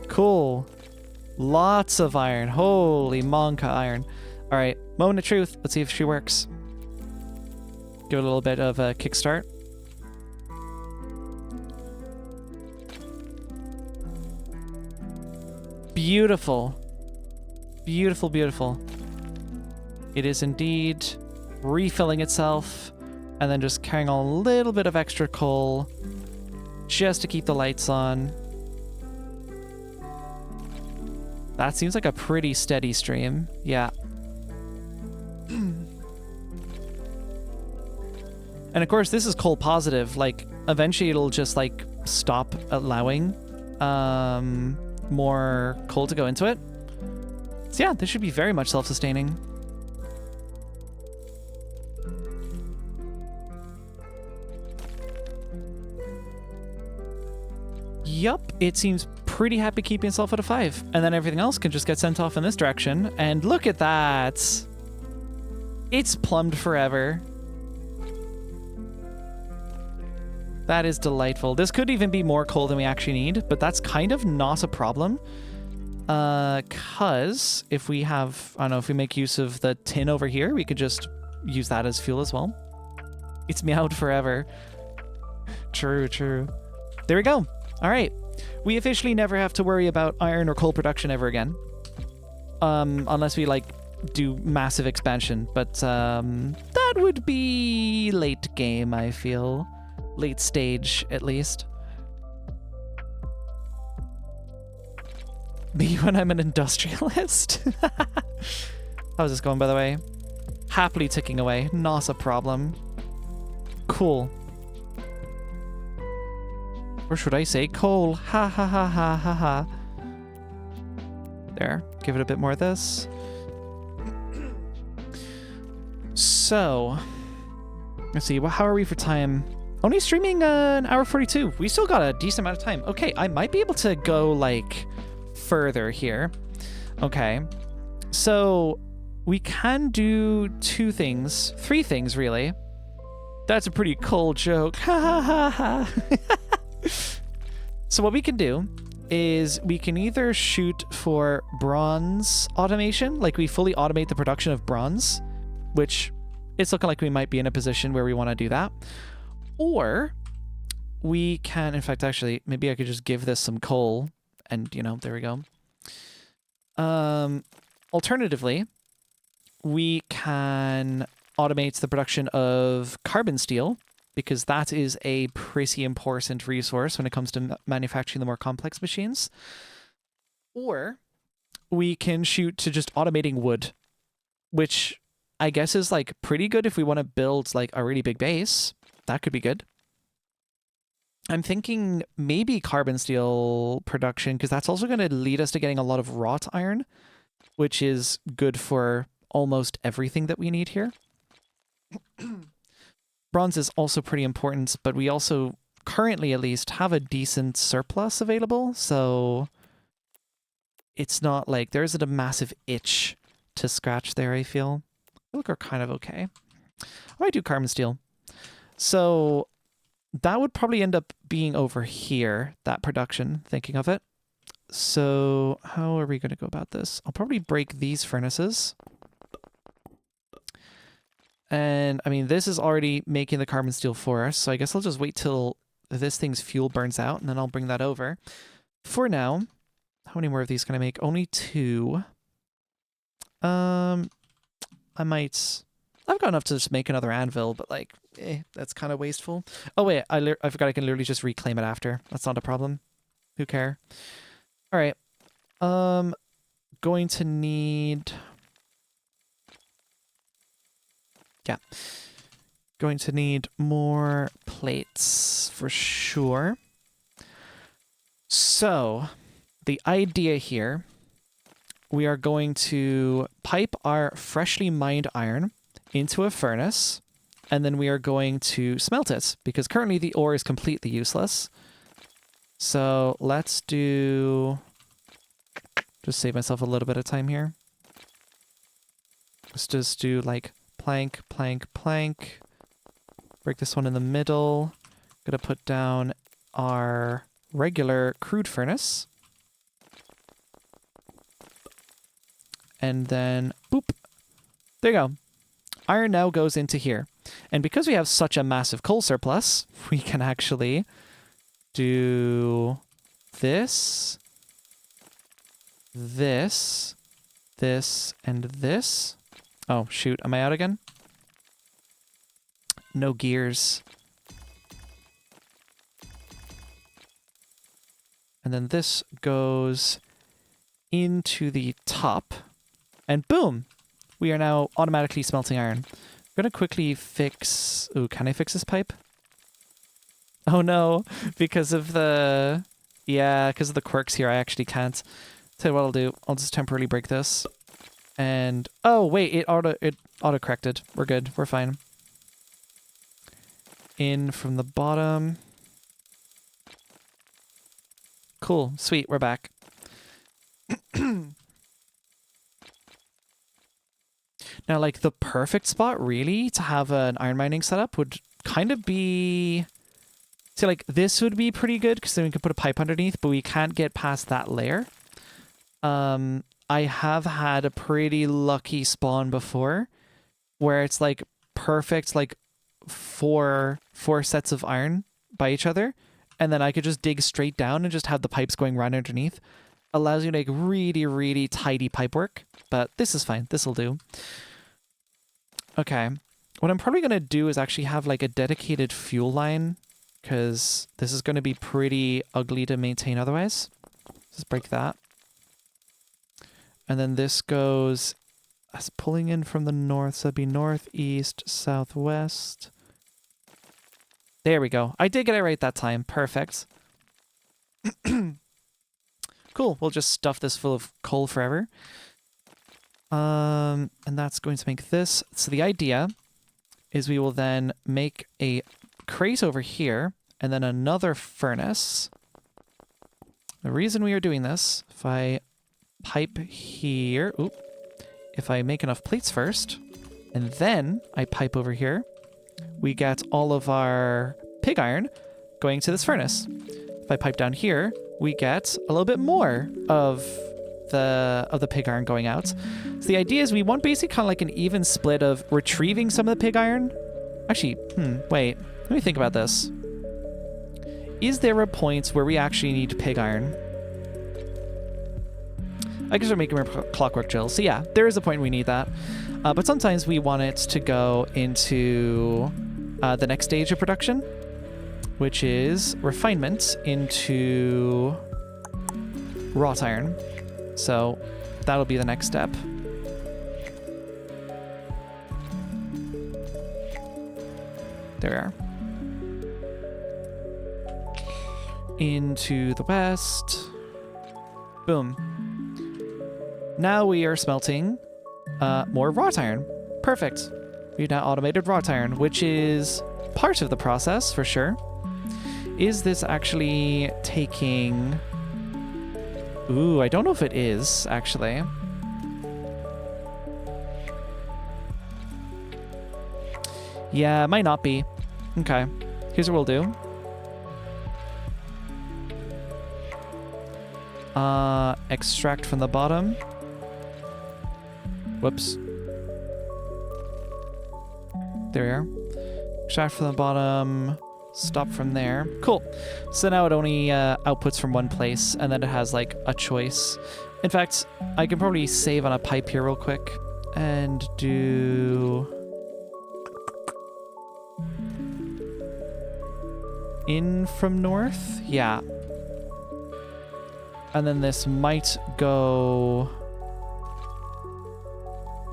Cool. Lots of iron. Holy monka iron. All right, moment of truth. Let's see if she works. Give it a little bit of a kickstart. Beautiful. Beautiful, beautiful. It is indeed refilling itself and then just carrying on a little bit of extra coal just to keep the lights on. That seems like a pretty steady stream. Yeah. And of course, this is coal positive. Like, eventually it'll just like stop allowing more coal to go into it. So yeah, this should be very much self-sustaining. Yup, it seems pretty happy keeping itself at a 5. And then everything else can just get sent off in this direction. And look at that. It's plumbed forever. That is delightful. This could even be more coal than we actually need, but that's kind of not a problem. Cause if we have, I don't know, if we make use of the tin over here, we could just use that as fuel as well. It's meowed forever. True, true. There we go. All right. We officially never have to worry about iron or coal production ever again. Unless we, like, do massive expansion. But that would be late game, I feel. Late stage, at least. Me when I'm an industrialist. How's this going, by the way? Happily ticking away. Not a problem. Cool. Or should I say coal? Ha ha ha ha ha ha. There. Give it a bit more of this. So, let's see. Well, how are we for time? Only streaming an hour 42. We still got a decent amount of time. Okay, I might be able to go, like, further here. Okay. So, we can do three things, really. That's a pretty cold joke. Ha ha ha ha. So what we can do is we can either shoot for bronze automation, like we fully automate the production of bronze, which it's looking like we might be in a position where we want to do that. Or we can, in fact, actually, maybe I could just give this some coal and, you know, there we go. Alternatively, we can automate the production of carbon steel, because that is a pretty important resource when it comes to manufacturing the more complex machines. Or we can shoot to just automating wood, which I guess is like pretty good if we want to build like a really big base. That could be good. I'm thinking maybe carbon steel production, because that's also going to lead us to getting a lot of wrought iron, which is good for almost everything that we need here. Bronze is also pretty important, but we also currently at least have a decent surplus available, so it's not like there isn't a massive itch to scratch there, I feel. I look, we're kind of okay. I might do carbon steel. So that would probably end up being over here, that production, thinking of it. So how are we going to go about this? I'll probably break these furnaces. And, I mean, this is already making the carbon steel for us, so I guess I'll just wait till this thing's fuel burns out, and then I'll bring that over. For now, how many more of these can I make? Only 2. I've got enough to just make another anvil, but, like, that's kind of wasteful. Oh, wait, I forgot I can literally just reclaim it after. That's not a problem. Who care? All right. Going to need... Yeah. Going to need more plates for sure. So, the idea here, we are going to pipe our freshly mined iron into a furnace, and then we are going to smelt it, because currently the ore is completely useless. So, let's do... Just save myself a little bit of time here. Let's just do, like... plank, plank, plank. Break this one in the middle. Gonna put down our regular crude furnace. And then, boop. There you go. Iron now goes into here. And because we have such a massive coal surplus, we can actually do this, this, this, and this. Oh, shoot. Am I out again? No gears. And then this goes into the top. And boom! We are now automatically smelting iron. I'm going to quickly fix... Ooh, can I fix this pipe? Oh no! Because of the... Yeah, because of the quirks here, I actually can't. Tell you what I'll do. I'll just temporarily break this. And, oh, wait, it auto-corrected. We're good. We're fine. In from the bottom. Cool. Sweet. We're back. Now, like, the perfect spot, really, to have an iron mining setup would kind of be... See, like, this would be pretty good, because then we could put a pipe underneath, but we can't get past that layer. I have had a pretty lucky spawn before where it's like perfect, like four sets of iron by each other, and then I could just dig straight down and just have the pipes going right underneath. Allows you to make really, really tidy pipe work, but this is fine. This will do. Okay. What I'm probably going to do is actually have like a dedicated fuel line, because this is going to be pretty ugly to maintain otherwise. Just break that. And then this goes as pulling in from the north, so that'd be northeast, southwest. There we go. I did get it right that time. Perfect. Cool. We'll just stuff this full of coal forever. And that's going to make this. So the idea is we will then make a crate over here and then another furnace. The reason we are doing this, if I pipe here, if I make enough plates first, and then I pipe over here, we get all of our pig iron going to this furnace. If I pipe down here, we get a little bit more of the pig iron going out. So the idea is we want basically kind of like an even split of retrieving some of the pig iron. Actually, wait, let me think about this. Is there a point where we actually need pig iron? I guess we're making more clockwork drills. So yeah, there is a point we need that. But sometimes we want it to go into the next stage of production, which is refinement into wrought iron. So that'll be the next step. There we are. Into the west. Boom. Now we are smelting more wrought iron. Perfect. We've now automated wrought iron, which is part of the process for sure. Is this actually taking... Ooh, I don't know if it is, actually. Yeah, it might not be. Okay. Here's what we'll do. Extract from the bottom. Whoops. There we are. Extract from the bottom. Stop from there. Cool. So now it only outputs from one place, and then it has like a choice. In fact, I can probably save on a pipe here real quick and do in from north. Yeah. And then this might go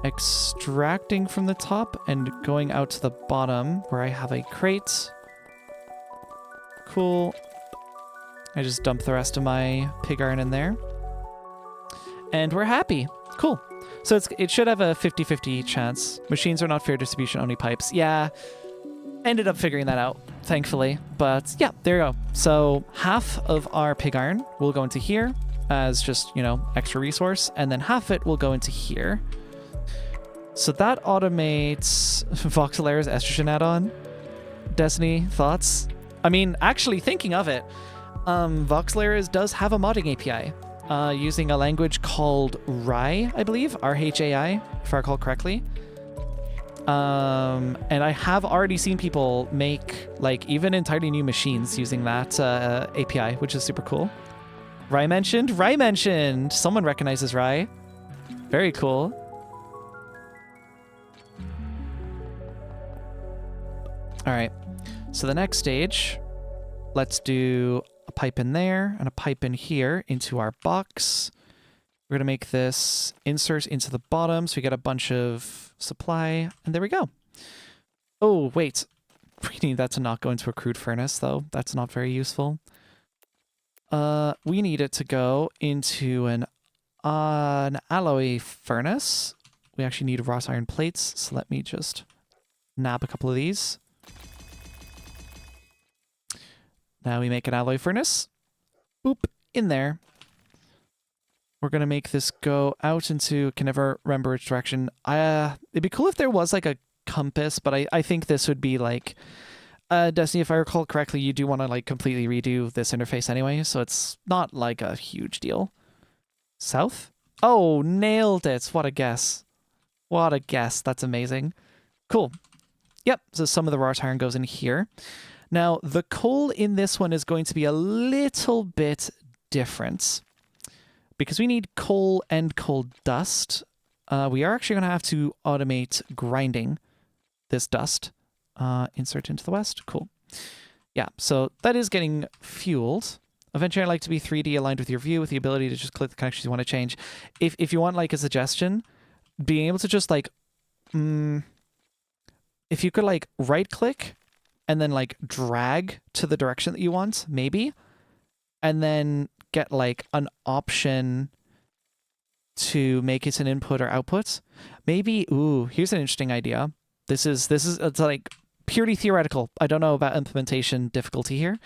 extracting from the top and going out to the bottom where I have a crate. Cool. I just dump the rest of my pig iron in there. And we're happy. Cool. So it should have a 50-50 chance. Machines are not fair distribution, only pipes. Yeah. Ended up figuring that out, thankfully. But yeah, there you go. So half of our pig iron will go into here as just, you know, extra resource. And then half it will go into here. So that automates Voxel Eras estrogen add-on. Destiny, thoughts? I mean, actually, thinking of it, Voxel Eras does have a modding API using a language called Rai, I believe, RHAI, if I recall correctly. And I have already seen people make, like, even entirely new machines using that API, which is super cool. Rai mentioned? Rai mentioned! Someone recognizes Rai. Very cool. All right. So the next stage, let's do a pipe in there and a pipe in here into our box. We're going to make this insert into the bottom so we get a bunch of supply. And there we go. Oh, wait. We need that to not go into a crude furnace, though. That's not very useful. We need it to go into an alloy furnace. We actually need wrought iron plates. So let me just nab a couple of these. Now we make an alloy furnace. Boop, in there. We're going to make this go out into, can never remember which direction. It'd be cool if there was like a compass, but I think this would be like, Destiny, if I recall correctly, you do want to like completely redo this interface anyway, so it's not like a huge deal. South? Oh, nailed it. What a guess. What a guess. That's amazing. Cool. Yep, so some of the raw iron goes in here. Now, the coal in this one is going to be a little bit different because we need coal and coal dust. We are actually going to have to automate grinding this dust. Insert into the west. Cool. Yeah, so that is getting fueled. Eventually, I'd like to be 3D aligned with your view with the ability to just click the connections you want to change. If you want like a suggestion, being able to just like, if you could like right click and then like drag to the direction that you want, maybe, and then get like an option to make it an input or output. Maybe, ooh, here's an interesting idea. This is it's like purely theoretical. I don't know about implementation difficulty here.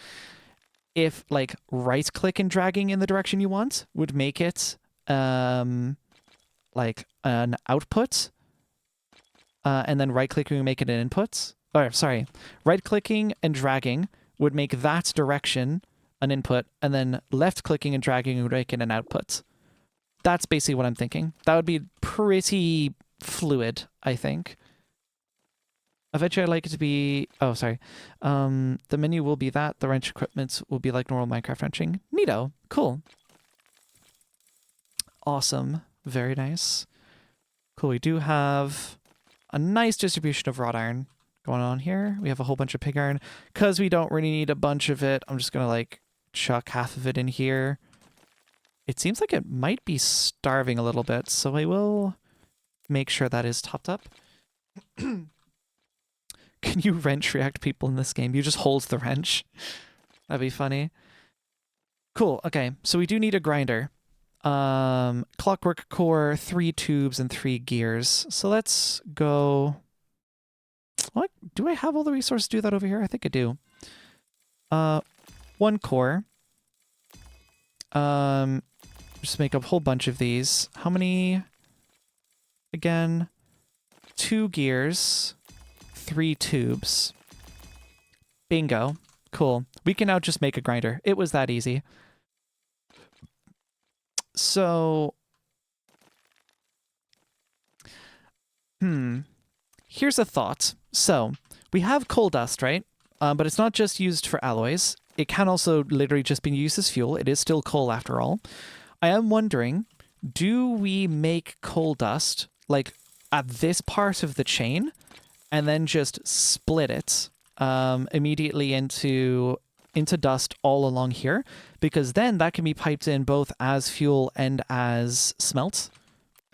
If like right click and dragging in the direction you want would make it like an output, and then right clicking would make it an input. Or sorry, right clicking and dragging would make that direction an input, and then left clicking and dragging would make it an output. That's basically what I'm thinking. That would be pretty fluid, I think. Eventually, I'd like it to be... Oh, sorry. The menu will be that. The wrench equipment will be like normal Minecraft wrenching. Neato. Cool. Awesome. Very nice. Cool. We do have a nice distribution of wrought iron going on here. We have a whole bunch of pig iron. Because we don't really need a bunch of it, I'm just going to like chuck half of it in here. It seems like it might be starving a little bit, so I will make sure that is topped up. Can you wrench react people in this game? You just hold the wrench. That'd be funny. Cool. Okay, so we do need a grinder. Clockwork core, 3 tubes, and 3 gears. So let's go... What? Do I have all the resources to do that over here? I think I do. 1 core. Just make a whole bunch of these. How many? Again, 2 gears, 3 tubes. Bingo. Cool. We can now just make a grinder. It was that easy. So, here's a thought. So, we have coal dust, right? But it's not just used for alloys. It can also literally just be used as fuel. It is still coal after all. I am wondering, do we make coal dust like at this part of the chain and then just split it immediately into dust all along here? Because then that can be piped in both as fuel and as smelt,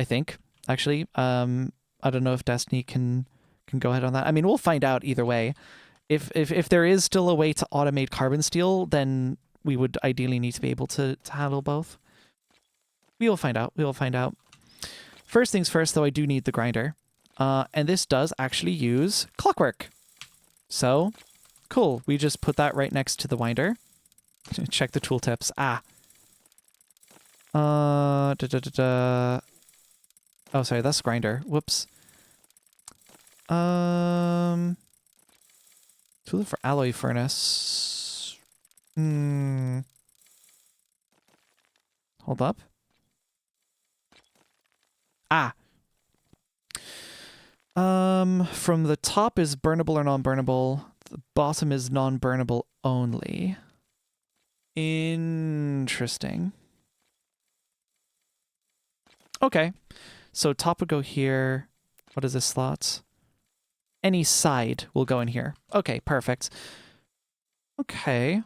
I think, actually. I don't know if Destiny can go ahead on that. I mean, we'll find out either way. If there is still a way to automate carbon steel, then we would ideally need to be able to handle both. We will find out. We will find out. First things first, though, I do need the grinder. And this does actually use clockwork. So, cool. We just put that right next to the winder. Check the tooltips. Oh, sorry, that's grinder. Whoops. Tool for alloy furnace. Hold up. From the top is burnable or non-burnable. The bottom is non-burnable only. Interesting. Okay. So top would go here. What is this slot? Any side will go in here. Okay, perfect. Okay.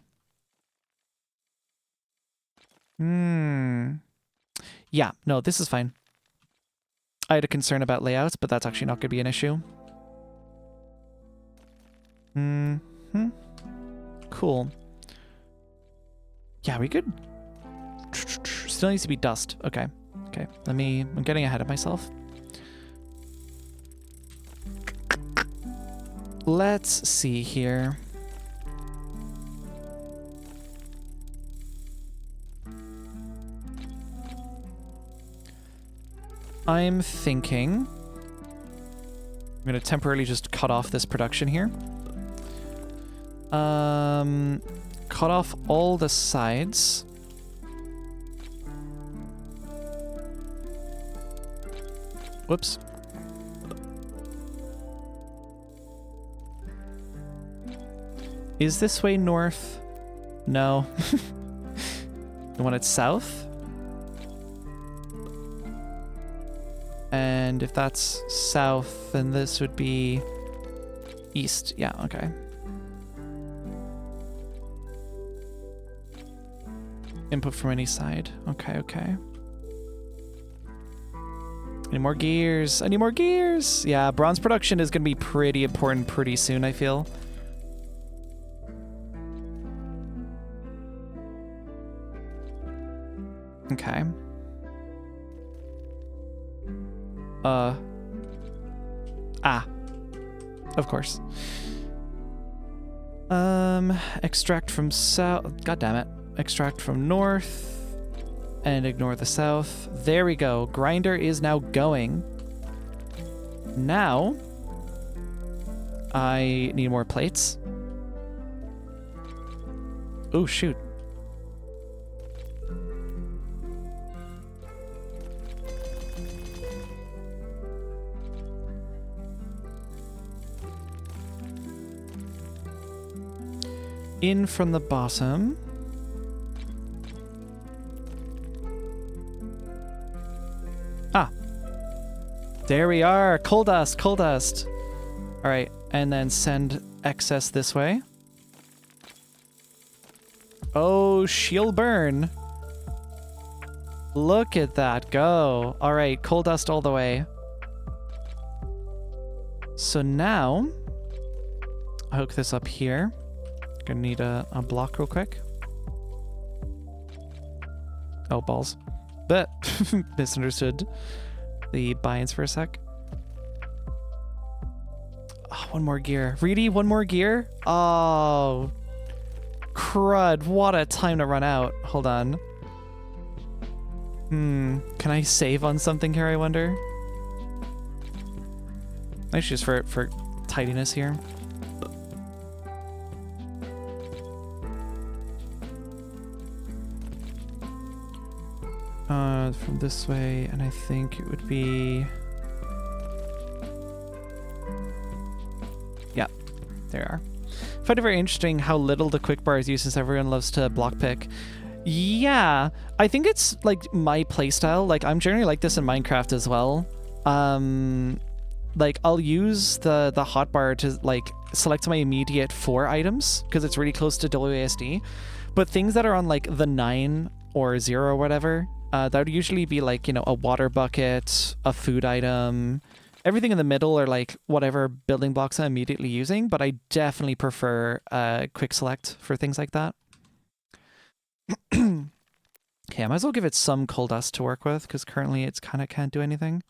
Yeah, no, this is fine. I had a concern about layouts, but that's actually not going to be an issue. Cool. Yeah, we could... Still needs to be dust. Okay. Okay. I'm getting ahead of myself. Let's see here. I'm thinking... I'm going to temporarily just cut off this production here. Cut off all the sides. Whoops. Is this way north? No. You want it south? And if that's south, then this would be east. Yeah, okay. Input from any side. Okay, okay. Any more gears? I need more gears! Yeah, bronze production is going to be pretty important pretty soon, I feel. Okay. Of course. Extract from south. God damn it. Extract from north and ignore the south. There we go. Grinder is now going. Now I need more plates. Oh, shoot. In from the bottom. Ah. There we are. Coal dust, coal dust. All right, and then send excess this way. Oh, shield burn. Look at that go. All right, coal dust all the way. So now, I'll hook this up here. Gonna need a block real quick. Oh, balls. But misunderstood the buy-ins for a sec. Oh, one more gear. Really? One more gear? Oh, crud. What a time to run out. Hold on. Can I save on something here, I wonder? Actually, just for tidiness here. From this way, and I think it would be... Yeah, there are. I find it very interesting how little the quick bar is used since everyone loves to block pick. Yeah, I think it's like my playstyle. Like I'm generally like this in Minecraft as well. Like I'll use the hotbar to like select my immediate 4 items because it's really close to WASD. But things that are on like the 9 or 0 or whatever, that would usually be like, you know, a water bucket, a food item, everything in the middle are like whatever building blocks I'm immediately using, but I definitely prefer quick select for things like that. Okay, I might as well give it some coal dust to work with because currently it's kind of can't do anything.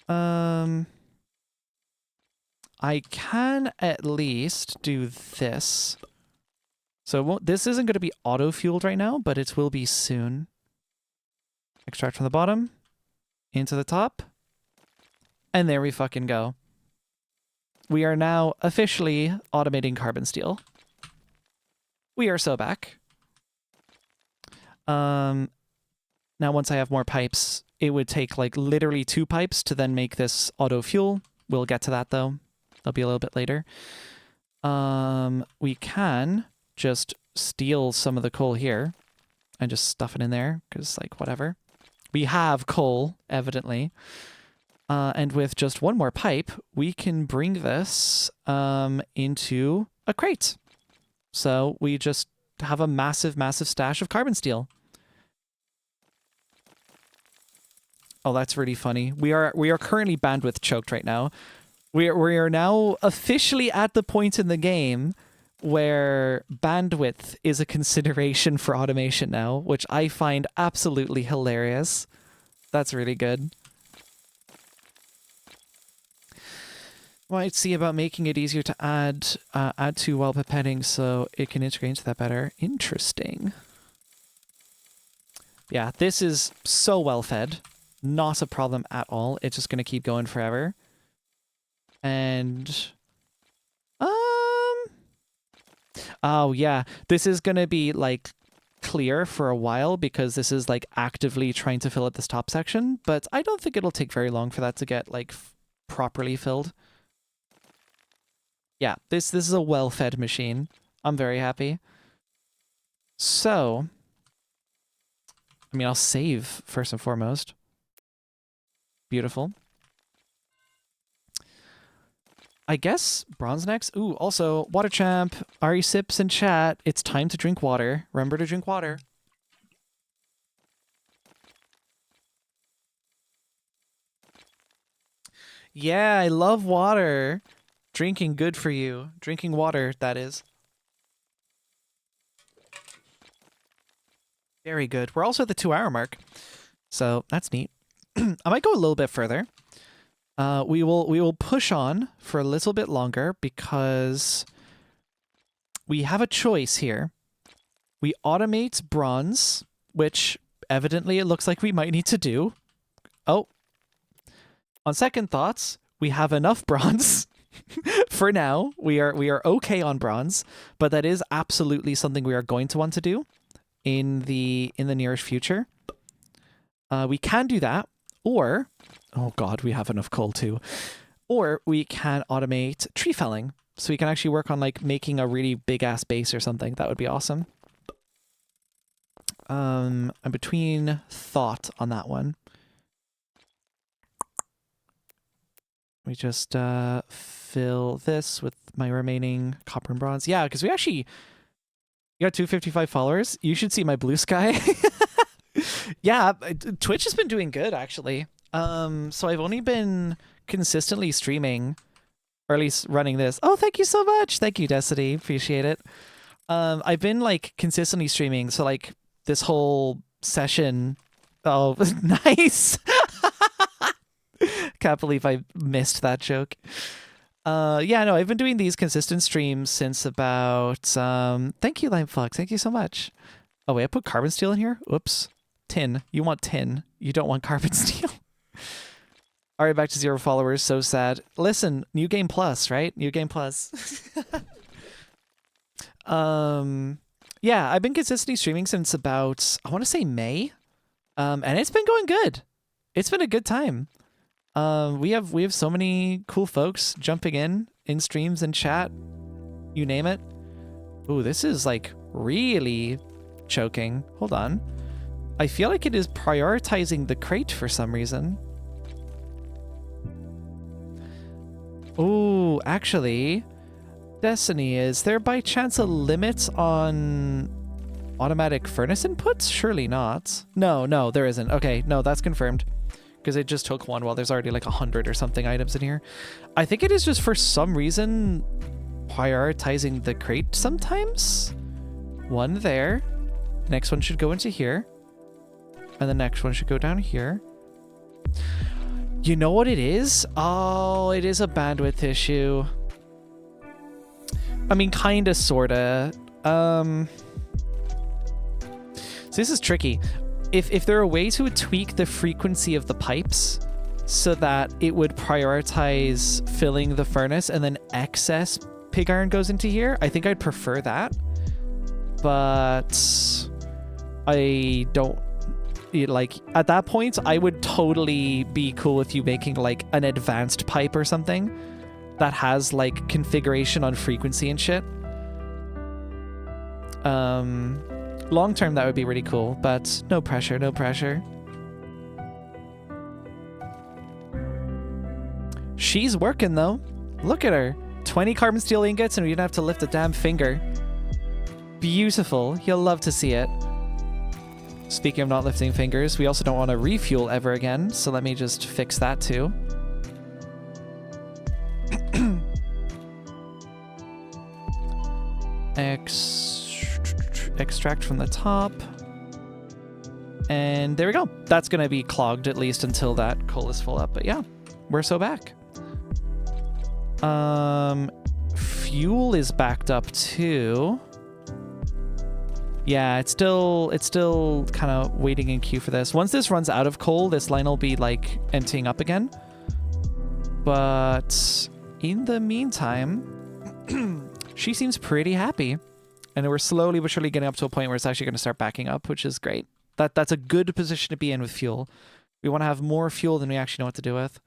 I can at least do this. So this isn't going to be auto-fueled right now, but it will be soon. Extract from the bottom, into the top, and there we fucking go. We are now officially automating carbon steel. We are so back. Now once I have more pipes, it would take like literally 2 pipes to then make this auto-fuel. We'll get to that though. That'll be a little bit later. We can just steal some of the coal here and just stuff it in there because like whatever. We have coal, evidently. And with just one more pipe, we can bring this into a crate. So we just have a massive, massive stash of carbon steel. Oh, that's really funny. We are currently bandwidth choked right now. We are now officially at the point in the game where bandwidth is a consideration for automation now, which I find absolutely hilarious. That's really good. Might see about making it easier to add to while pipetting so it can integrate into that better. Interesting. Yeah, this is so well fed. Not a problem at all. It's just going to keep going forever. And oh yeah, this is gonna be like clear for a while because this is like actively trying to fill up this top section, but I don't think it'll take very long for that to get like properly filled. Yeah, this is a well-fed machine. I'm very happy. So, I mean, I'll save first and foremost. Beautiful. I guess bronze next. Ooh, also, Water Champ, Ari Sips in chat. It's time to drink water. Remember to drink water. Yeah, I love water. Drinking good for you. Drinking water, that is. Very good. We're also at the 2-hour mark. So that's neat. I might go a little bit further. We will push on for a little bit longer because we have a choice here. We automate bronze, which evidently it looks like we might need to do. Oh. On second thoughts, we have enough bronze. For now, we are okay on bronze, but that is absolutely something we are going to want to do in the nearest future. We can do that, or oh god, we have enough coal too. Or we can automate tree felling, so we can actually work on like making a really big ass base or something. That would be awesome. I'm between thought on that one. We just fill this with my remaining copper and bronze. Yeah, because we got 255 followers. You should see my blue sky. Yeah, Twitch has been doing good, actually. So I've only been consistently streaming, or at least running this. Oh, thank you so much. Thank you, Destiny. Appreciate it. I've been, like, consistently streaming, so, like, this whole session... Oh, nice! Can't believe I missed that joke. Yeah, no, I've been doing these consistent streams since about... thank you, Limefox. Thank you so much. Oh, wait, I put carbon steel in here? Oops. Tin. You want tin. You don't want carbon steel. All right, back to 0 followers. So sad. Listen, New Game Plus, right? New Game Plus. Yeah, I've been consistently streaming since about, I want to say May. And it's been going good. It's been a good time. We have so many cool folks jumping in streams and chat. You name it. Ooh, this is like really choking. Hold on. I feel like it is prioritizing the crate for some reason. Ooh, actually, Destiny, is there by chance a limit on automatic furnace inputs? Surely not. No, there isn't. Okay, no, that's confirmed. Because it just took one while there's already like 100 or something items in here. I think it is just for some reason prioritizing the crate sometimes. One there. Next one should go into here. And the next one should go down here. You know what it is? Oh, it is a bandwidth issue. I mean, kinda, sorta. So this is tricky. If there are ways to tweak the frequency of the pipes so that it would prioritize filling the furnace and then excess pig iron goes into here, I think I'd prefer that. But I don't... Like, at that point, I would totally be cool with you making, like, an advanced pipe or something that has, like, configuration on frequency and shit. Long term, that would be really cool, but no pressure, no pressure. She's working, though. Look at her. 20 carbon steel ingots, and we didn't have to lift a damn finger. Beautiful. You'll love to see it. Speaking of not lifting fingers, we also don't want to refuel ever again, so let me just fix that too. Extract from the top. And there we go. That's going to be clogged at least until that coal is full up, but yeah, we're so back. Fuel is backed up too. Yeah, it's still kind of waiting in queue for this. Once this runs out of coal, this line will be like emptying up again. But in the meantime, she seems pretty happy. And we're slowly but surely getting up to a point where it's actually going to start backing up, which is great. That's a good position to be in with fuel. We want to have more fuel than we actually know what to do with.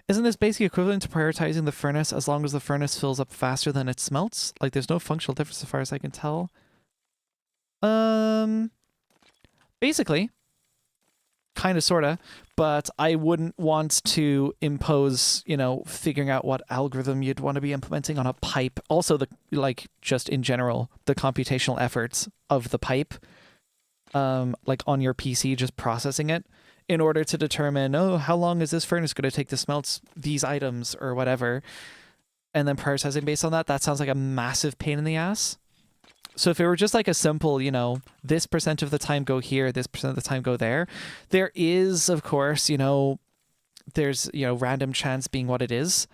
Isn't this basically equivalent to prioritizing the furnace as long as the furnace fills up faster than it smelts? Like, there's no functional difference as far as I can tell. Basically, kind of, sort of, but I wouldn't want to impose, you know, figuring out what algorithm you'd want to be implementing on a pipe. Also, just in general, the computational efforts of the pipe, like on your PC, just processing it in order to determine, oh, how long is this furnace going to take to smelt these items or whatever, and then prioritizing based on that. That sounds like a massive pain in the ass. So if it were just like a simple, you know, this % of the time go here, this % of the time go there, there is, of course, you know, there's, you know, random chance being what it is,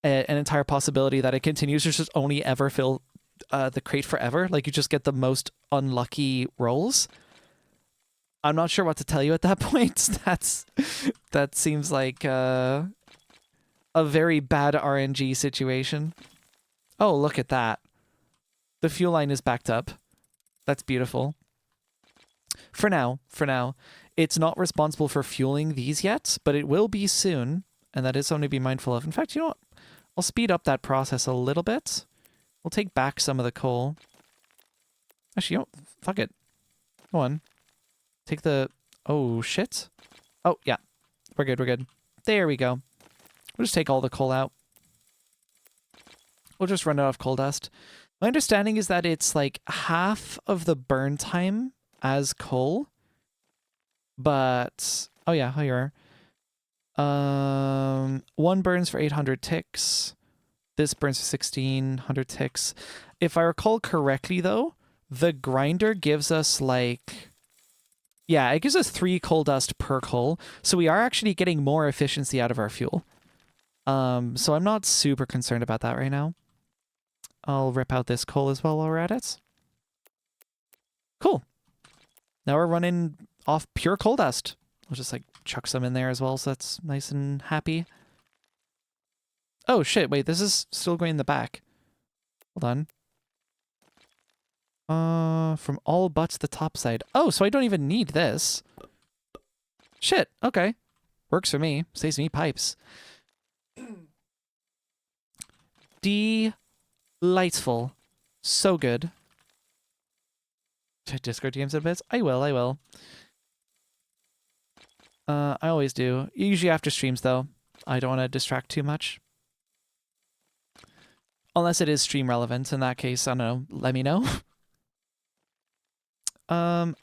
an entire possibility that it continues to just only ever fill the crate forever. Like, you just get the most unlucky rolls. I'm not sure what to tell you at that point. That seems like a very bad RNG situation. Oh, look at that. The fuel line is backed up. That's beautiful. For now, it's not responsible for fueling these yet, but it will be soon, and that is something to be mindful of. In fact, you know what? I'll speed up that process a little bit. We'll take back some of the coal. Actually, you know, fuck it. Go on. Take the... Oh, shit. Oh, yeah. We're good. There we go. We'll just take all the coal out. We'll just run out of coal dust. My understanding is that it's like half of the burn time as coal, but... Oh yeah, here you are. One burns for 800 ticks. This burns for 1600 ticks. If I recall correctly, though, the grinder gives us like... Yeah, it gives us 3 coal dust per coal, so we are actually getting more efficiency out of our fuel. So I'm not super concerned about that right now. I'll rip out this coal as well while we're at it. Cool. Now we're running off pure coal dust. We'll just like chuck some in there as well, so that's nice and happy. Oh shit, wait, this is still going in the back. Hold on. From all but the top side. Oh, so I don't even need this. Shit, okay. Works for me. Saves me pipes. Delightful. So good. Should I Discord games in a bit? I will. I always do. Usually after streams, though. I don't want to distract too much. Unless it is stream relevant. In that case, I don't know. Let me know.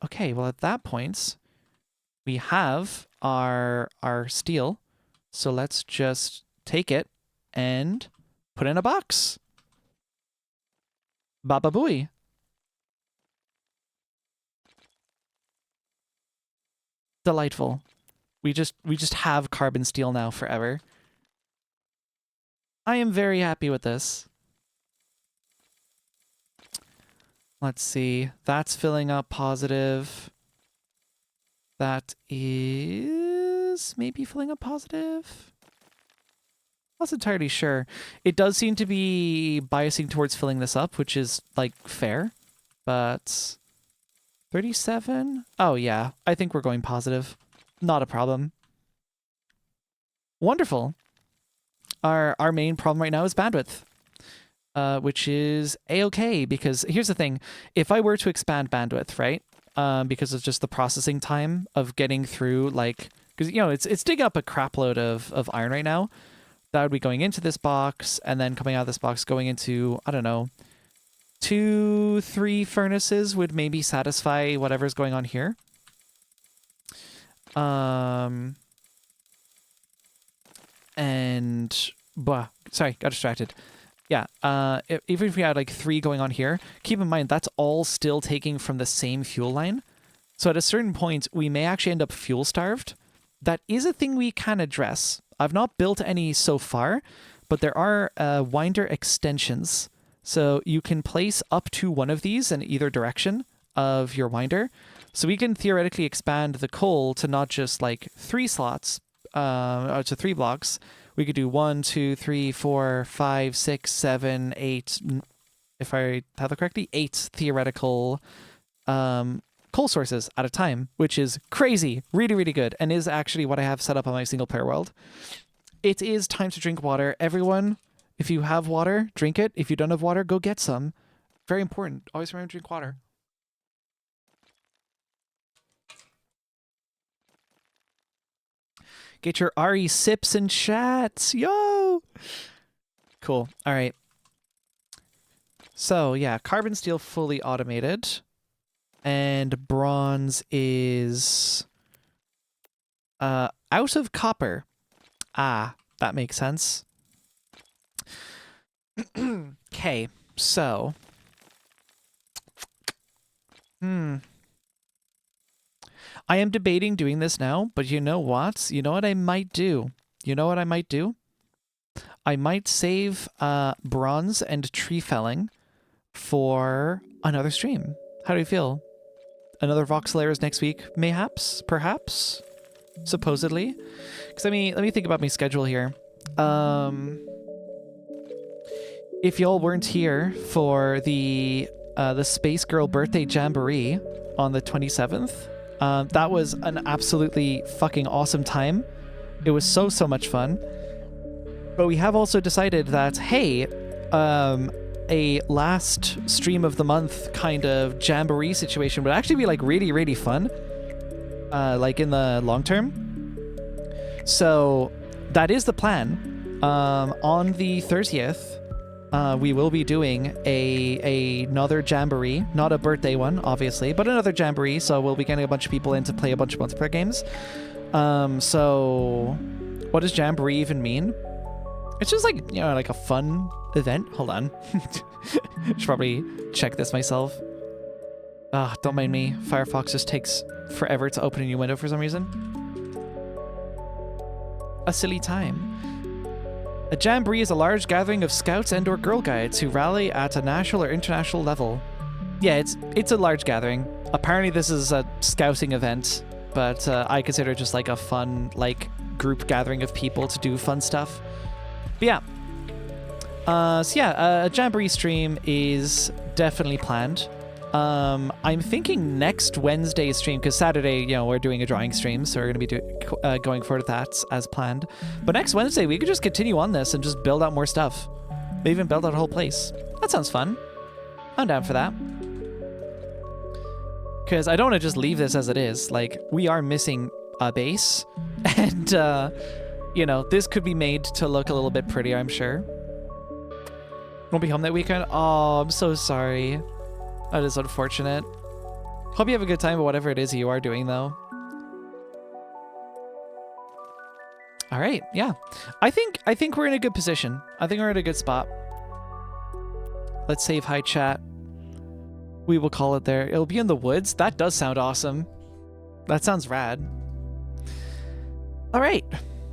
Okay, well at that point, we have our steel. So let's just take it and put it in a box. Baba booey. Delightful. We just have carbon steel now forever. I am very happy with this. Let's see. That's filling up positive. That is maybe filling up positive. Not entirely sure. It does seem to be biasing towards filling this up, which is, like, fair. But 37? Oh, yeah. I think we're going positive. Not a problem. Wonderful. Our main problem right now is bandwidth. Which is a-okay, because here's the thing. If I were to expand bandwidth, right, because of just the processing time of getting through, like, because, you know, it's digging up a crap load of iron right now. That would be going into this box, and then coming out of this box, going into, I don't know, 2-3 furnaces would maybe satisfy whatever's going on here. Sorry, got distracted. Yeah, even if we had like 3 going on here, keep in mind that's all still taking from the same fuel line. So at a certain point, we may actually end up fuel starved. That is a thing we can address. I've not built any so far, but there are winder extensions. So you can place up to one of these in either direction of your winder. So we can theoretically expand the coal to not just like 3 slots, to 3 blocks. We could do 1, 2, 3, 4, 5, 6, 7, 8, if I have it correctly, 8 theoretical coal sources at a time, which is crazy, really, really good, and is actually what I have set up on my single player world. it is time to drink water. Everyone, if you have water, drink it. If you don't have water, go get some. Very important. Always remember to drink water. Get your RE sips and chats. Yo! Cool. All right. So, yeah, carbon steel fully automated. And bronze is out of copper. Ah, that makes sense. Okay, so I am debating doing this now, but you know what? You know what I might do? You know what I might do? I might save bronze and tree felling for another stream. How do you feel? Another Voxel Eras next week, mayhaps? Perhaps? Supposedly? Because let me think about my schedule here. If y'all weren't here for the Space Girl birthday jamboree on the 27th, that was an absolutely fucking awesome time. It was so much fun. But we have also decided that, hey, a last stream of the month kind of jamboree situation would actually be like really fun, like in the long term. So that is the plan. On the 30th, we will be doing another jamboree, not a birthday one, obviously, but another jamboree. So we'll be getting a bunch of people in to play a bunch of multiplayer games. So what does jamboree even mean? It's just like, you know, like a fun event. Hold on. Should probably check this myself. Don't mind me. Firefox just takes forever to open a new window for some reason. A silly time. A jamboree is a large gathering of scouts and/or Girl Guides who rally at a national or international level. Yeah, it's a large gathering. Apparently this is a scouting event, but I consider it just like a fun, like, group gathering of people to do fun stuff. But yeah. A jamboree stream is definitely planned. I'm thinking next Wednesday's stream, because Saturday, you know, we're doing a drawing stream, so we're going to be going for that as planned. But next Wednesday, we could just continue on this and just build out more stuff. Maybe even build out a whole place. That sounds fun. I'm down for that. Because I don't want to just leave this as it is. Like, we are missing a base, and, you know, this could be made to look a little bit prettier, I'm sure. Won't be home that weekend? Oh, I'm so sorry. That is unfortunate. Hope you have a good time with whatever it is you are doing, though. All right, yeah. I think we're in a good position. I think we're in a good spot. Let's save hi chat. We will call it there. It'll be in the woods. That does sound awesome. That sounds rad. All right.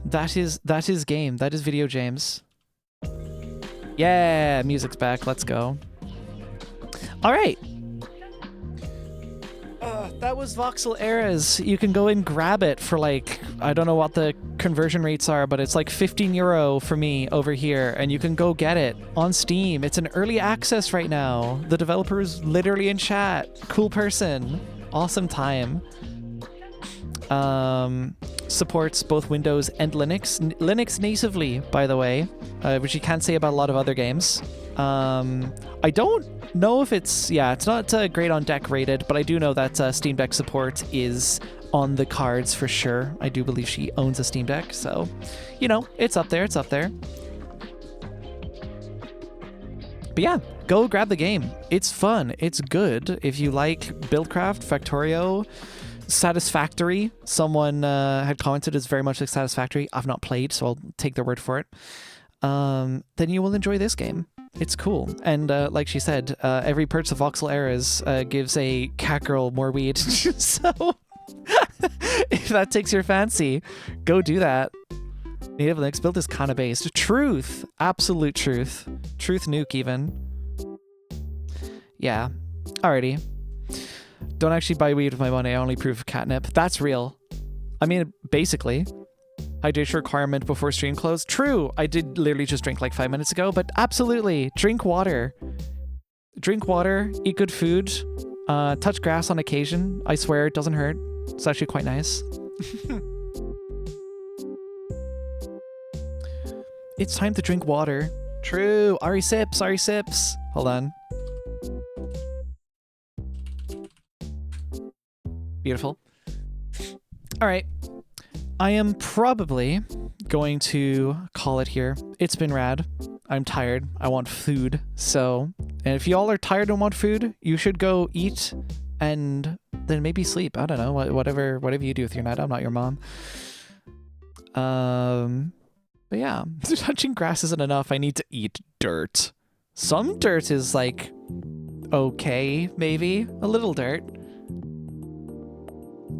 That is game. That is video James. Yeah, music's back. Let's go. All right. That was Voxel Eras. You can go and grab it for like, I don't know what the conversion rates are, but it's like 15 euro for me over here, and you can go get it on Steam. It's an early access right now. The developer is literally in chat. Cool person. Awesome time. Supports both Windows and Linux. Linux natively, by the way, which you can't say about a lot of other games. I don't know if it's not great on deck rated, but I do know that Steam Deck support is on the cards for sure. I do believe she owns a Steam Deck, so, you know, it's up there, it's up there. But yeah, go grab the game. It's fun, it's good. If you like Buildcraft, Factorio, Satisfactory, someone had commented it's very much like Satisfactory. I've not played, so I'll take their word for it. Then you will enjoy this game. It's cool. And like she said, every purchase of Voxel Eras gives a cat girl more weed. So if that takes your fancy, go do that. Native Linux build is kind of based. Truth. Absolute truth. Truth nuke even. Yeah. Alrighty. Don't actually buy weed with my money. I only approve catnip. That's real. I mean, basically. Hydration requirement before stream close. True. I did literally just drink like 5 minutes ago, but absolutely. Drink water. Drink water. Eat good food. Touch grass on occasion. I swear it doesn't hurt. It's actually quite nice. It's time to drink water. True. Ari sips, Ari sips. Hold on. Beautiful. All right. I am probably going to call it here. It's been rad. I'm tired. I want food. So, and if y'all are tired and want food, you should go eat and then maybe sleep. I don't know. Whatever you do with your night. I'm not your mom. But yeah, touching grass isn't enough. I need to eat dirt. Some dirt is like okay, maybe a little dirt.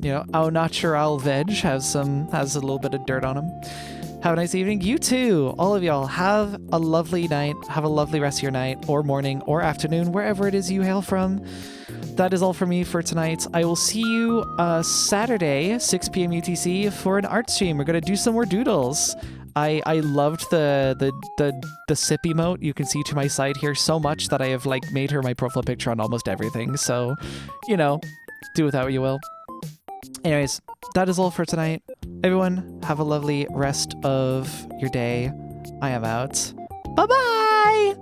You know, au natural veg has a little bit of dirt on them. Have a nice evening. You too, all of y'all. Have a lovely night. Have a lovely rest of your night or morning or afternoon, wherever it is you hail from. That is all for me for tonight. I will see you Saturday, 6 p.m. UTC for an art stream. We're gonna do some more doodles. I loved the sip emote you can see to my side here so much that I have like made her my profile picture on almost everything. So, you know, do with that what you will. Anyways, that is all for tonight. Everyone, have a lovely rest of your day. I am out. Bye-bye!